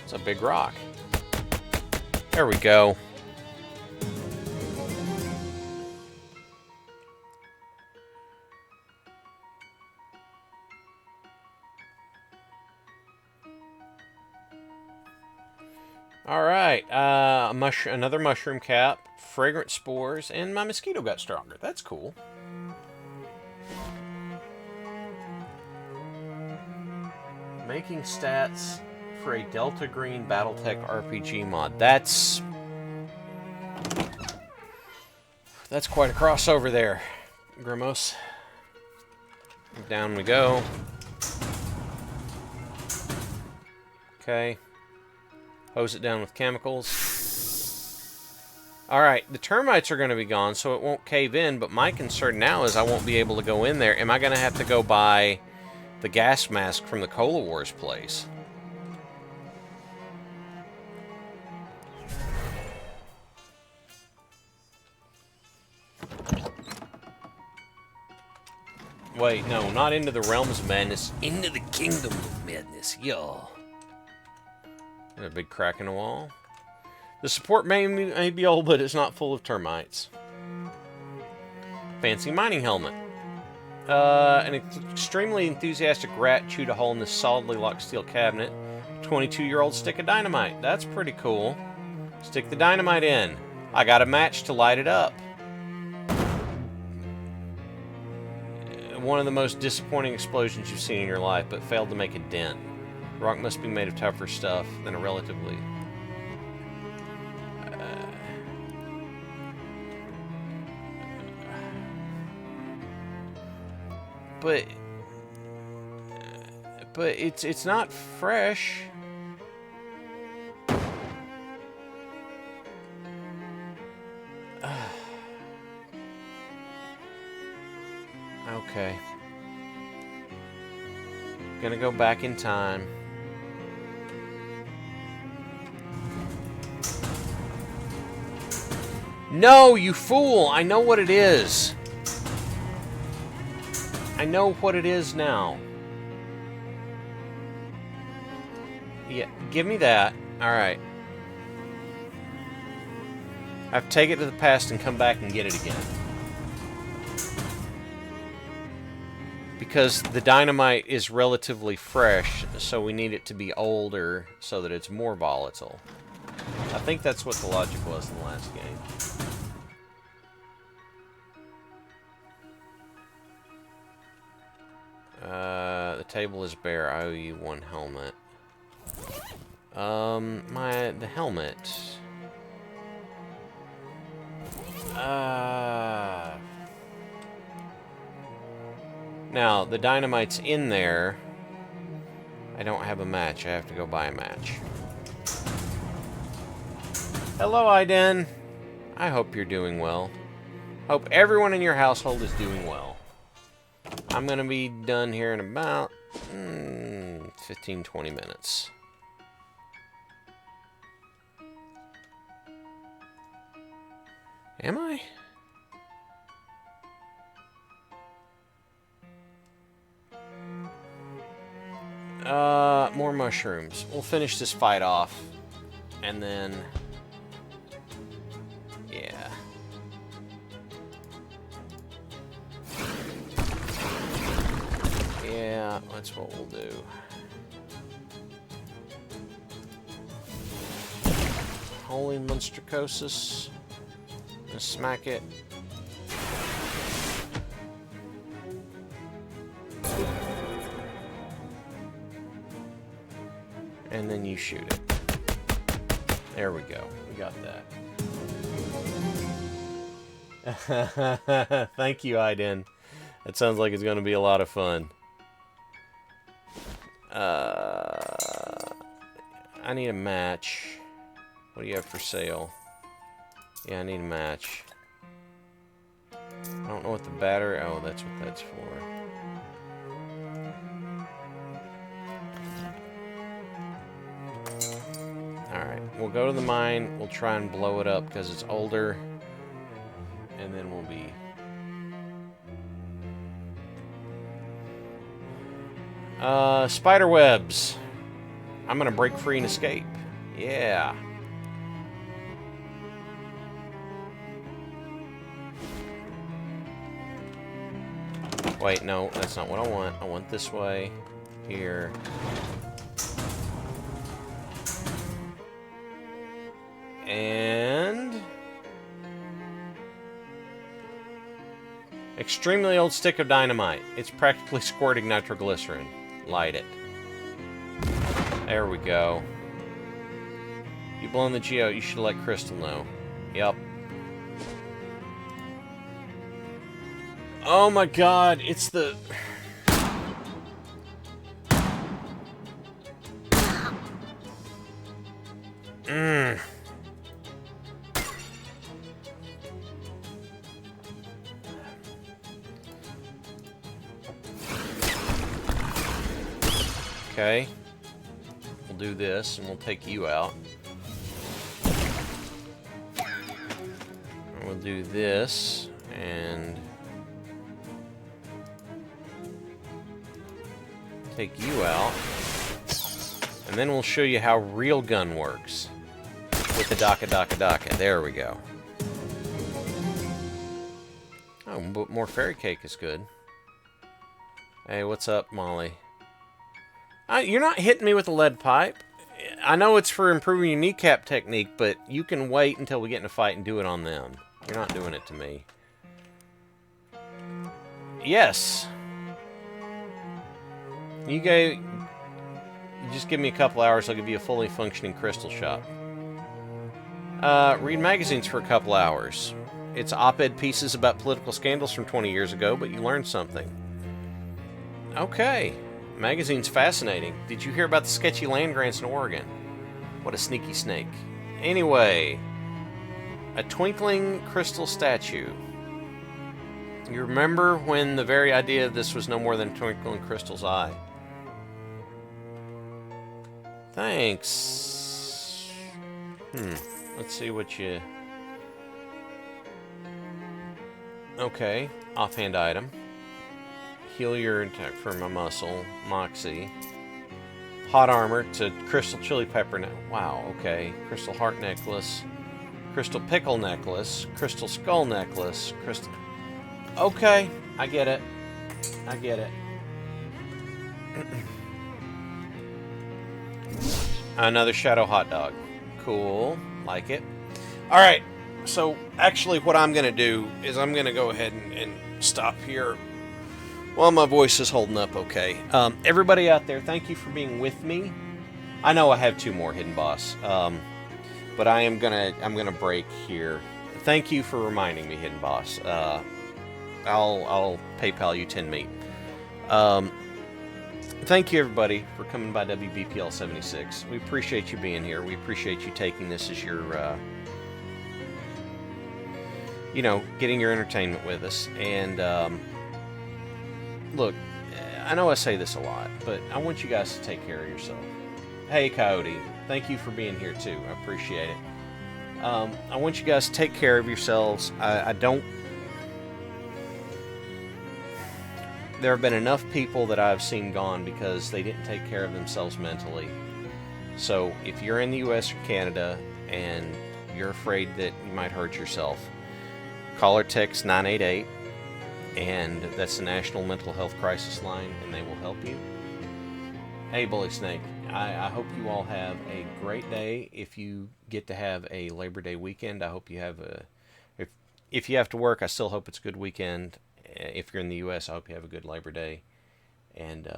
It's a big rock. There we go. Alright, another mushroom cap, fragrant spores, and my mosquito got stronger. That's cool. Making stats for a Delta Green Battletech RPG mod. That's quite a crossover there, Grimos. Down we go. Okay. Hose it down with chemicals. Alright, the termites are going to be gone, so it won't cave in, but my concern now is I won't be able to go in there. Am I going to have to go buy the gas mask from the Cola Wars place? Wait, no, not into the realms of madness. Into the kingdom of madness, yo. A big crack in the wall. The support may be old, but it's not full of termites. Fancy mining helmet. An extremely enthusiastic rat chewed a hole in this solidly locked steel cabinet. 22-year-old stick of dynamite. That's pretty cool. Stick the dynamite in. I got a match to light it up. One of the most disappointing explosions you've seen in your life, but failed to make a dent. Rock must be made of tougher stuff than a relatively... But it's not fresh. Okay. Gonna go back in time. No, you fool! I know what it is. I know what it is now. Yeah, give me that. Alright. I have to take it to the past and come back and get it again. Because the dynamite is relatively fresh, so we need it to be older so that it's more volatile. I think that's what the logic was in the last game. The table is bare. I owe you one helmet. The helmet. Now, the dynamite's in there. I don't have a match. I have to go buy a match. Hello, Iden. I hope you're doing well. Hope everyone in your household is doing well. I'm going to be done here in about 15-20 minutes. Am I? More mushrooms. We'll finish this fight off. And then... yeah. Yeah, that's what we'll do. Holy Monstricosis. Gonna smack it. And then you shoot it. There we go. We got that. Thank you, Iden. That sounds like it's going to be a lot of fun. I need a match. What do you have for sale? Yeah, I need a match. I don't know what the battery... oh, that's what that's for. Alright, we'll go to the mine. We'll try and blow it up because it's older. And then we'll be... spider webs. I'm gonna break free and escape. Yeah. Wait, no, that's not what I want. I want this way. Here. And... extremely old stick of dynamite. It's practically squirting nitroglycerin. Light it. There we go. You blown the geo, you should let Crystal know. Yep. Oh my god, it's the... Okay. We'll do this, and we'll take you out. And we'll do this, and... Take you out. And then we'll show you how real gun works. With the Daka. There we go. Oh, but more fairy cake is good. Hey, what's up, Molly? You're not hitting me with a lead pipe. I know it's for improving your kneecap technique, but you can wait until we get in a fight and do it on them. You're not doing it to me. Yes. You just give me a couple hours, I'll give you a fully functioning crystal shop. Read magazines for a couple hours. It's op-ed pieces about political scandals from 20 years ago, but you learned something. Okay. Magazine's fascinating. Did you hear about the sketchy land grants in Oregon? What a sneaky snake. Anyway, a twinkling crystal statue. You remember when the very idea of this was no more than a twinkle in crystal's eye? Thanks. Let's see what you... Okay, offhand item. Heal your attack from a muscle. Moxie. Hot armor to crystal chili pepper. Wow, okay. Crystal heart necklace. Crystal pickle necklace. Crystal skull necklace. Crystal... Okay, I get it. I get it. Another shadow hot dog. Cool. Like it. Alright, so actually what I'm going to do is I'm going to go ahead and stop here while my voice is holding up okay. Everybody out there, thank you for being with me. I know I have 2 more Hidden Boss, but I'm gonna break here. Thank you for reminding me, Hidden Boss. I'll PayPal you 10 meat. Thank you, everybody, for coming by WBPL 76. We appreciate you being here. We appreciate you taking this as your, getting your entertainment with us. And, look, I know I say this a lot, but I want you guys to take care of yourself. Hey, Coyote, thank you for being here, too. I appreciate it. I want you guys to take care of yourselves. There have been enough people that I've seen gone because they didn't take care of themselves mentally. So if you're in the US or Canada and you're afraid that you might hurt yourself, call or text 988, and that's the National Mental Health Crisis Line, and they will help you. Hey, Bully Snake, I hope you all have a great day. If you get to have a Labor Day weekend, I hope you have if you have to work, I still hope it's a good weekend. If you're in the U.S., I hope you have a good Labor Day. And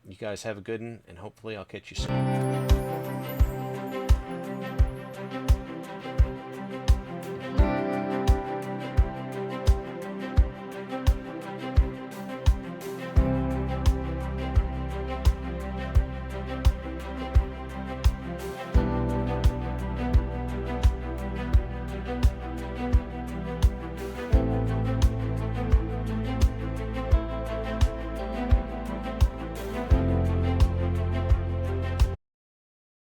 you guys have a good one, and hopefully I'll catch you soon.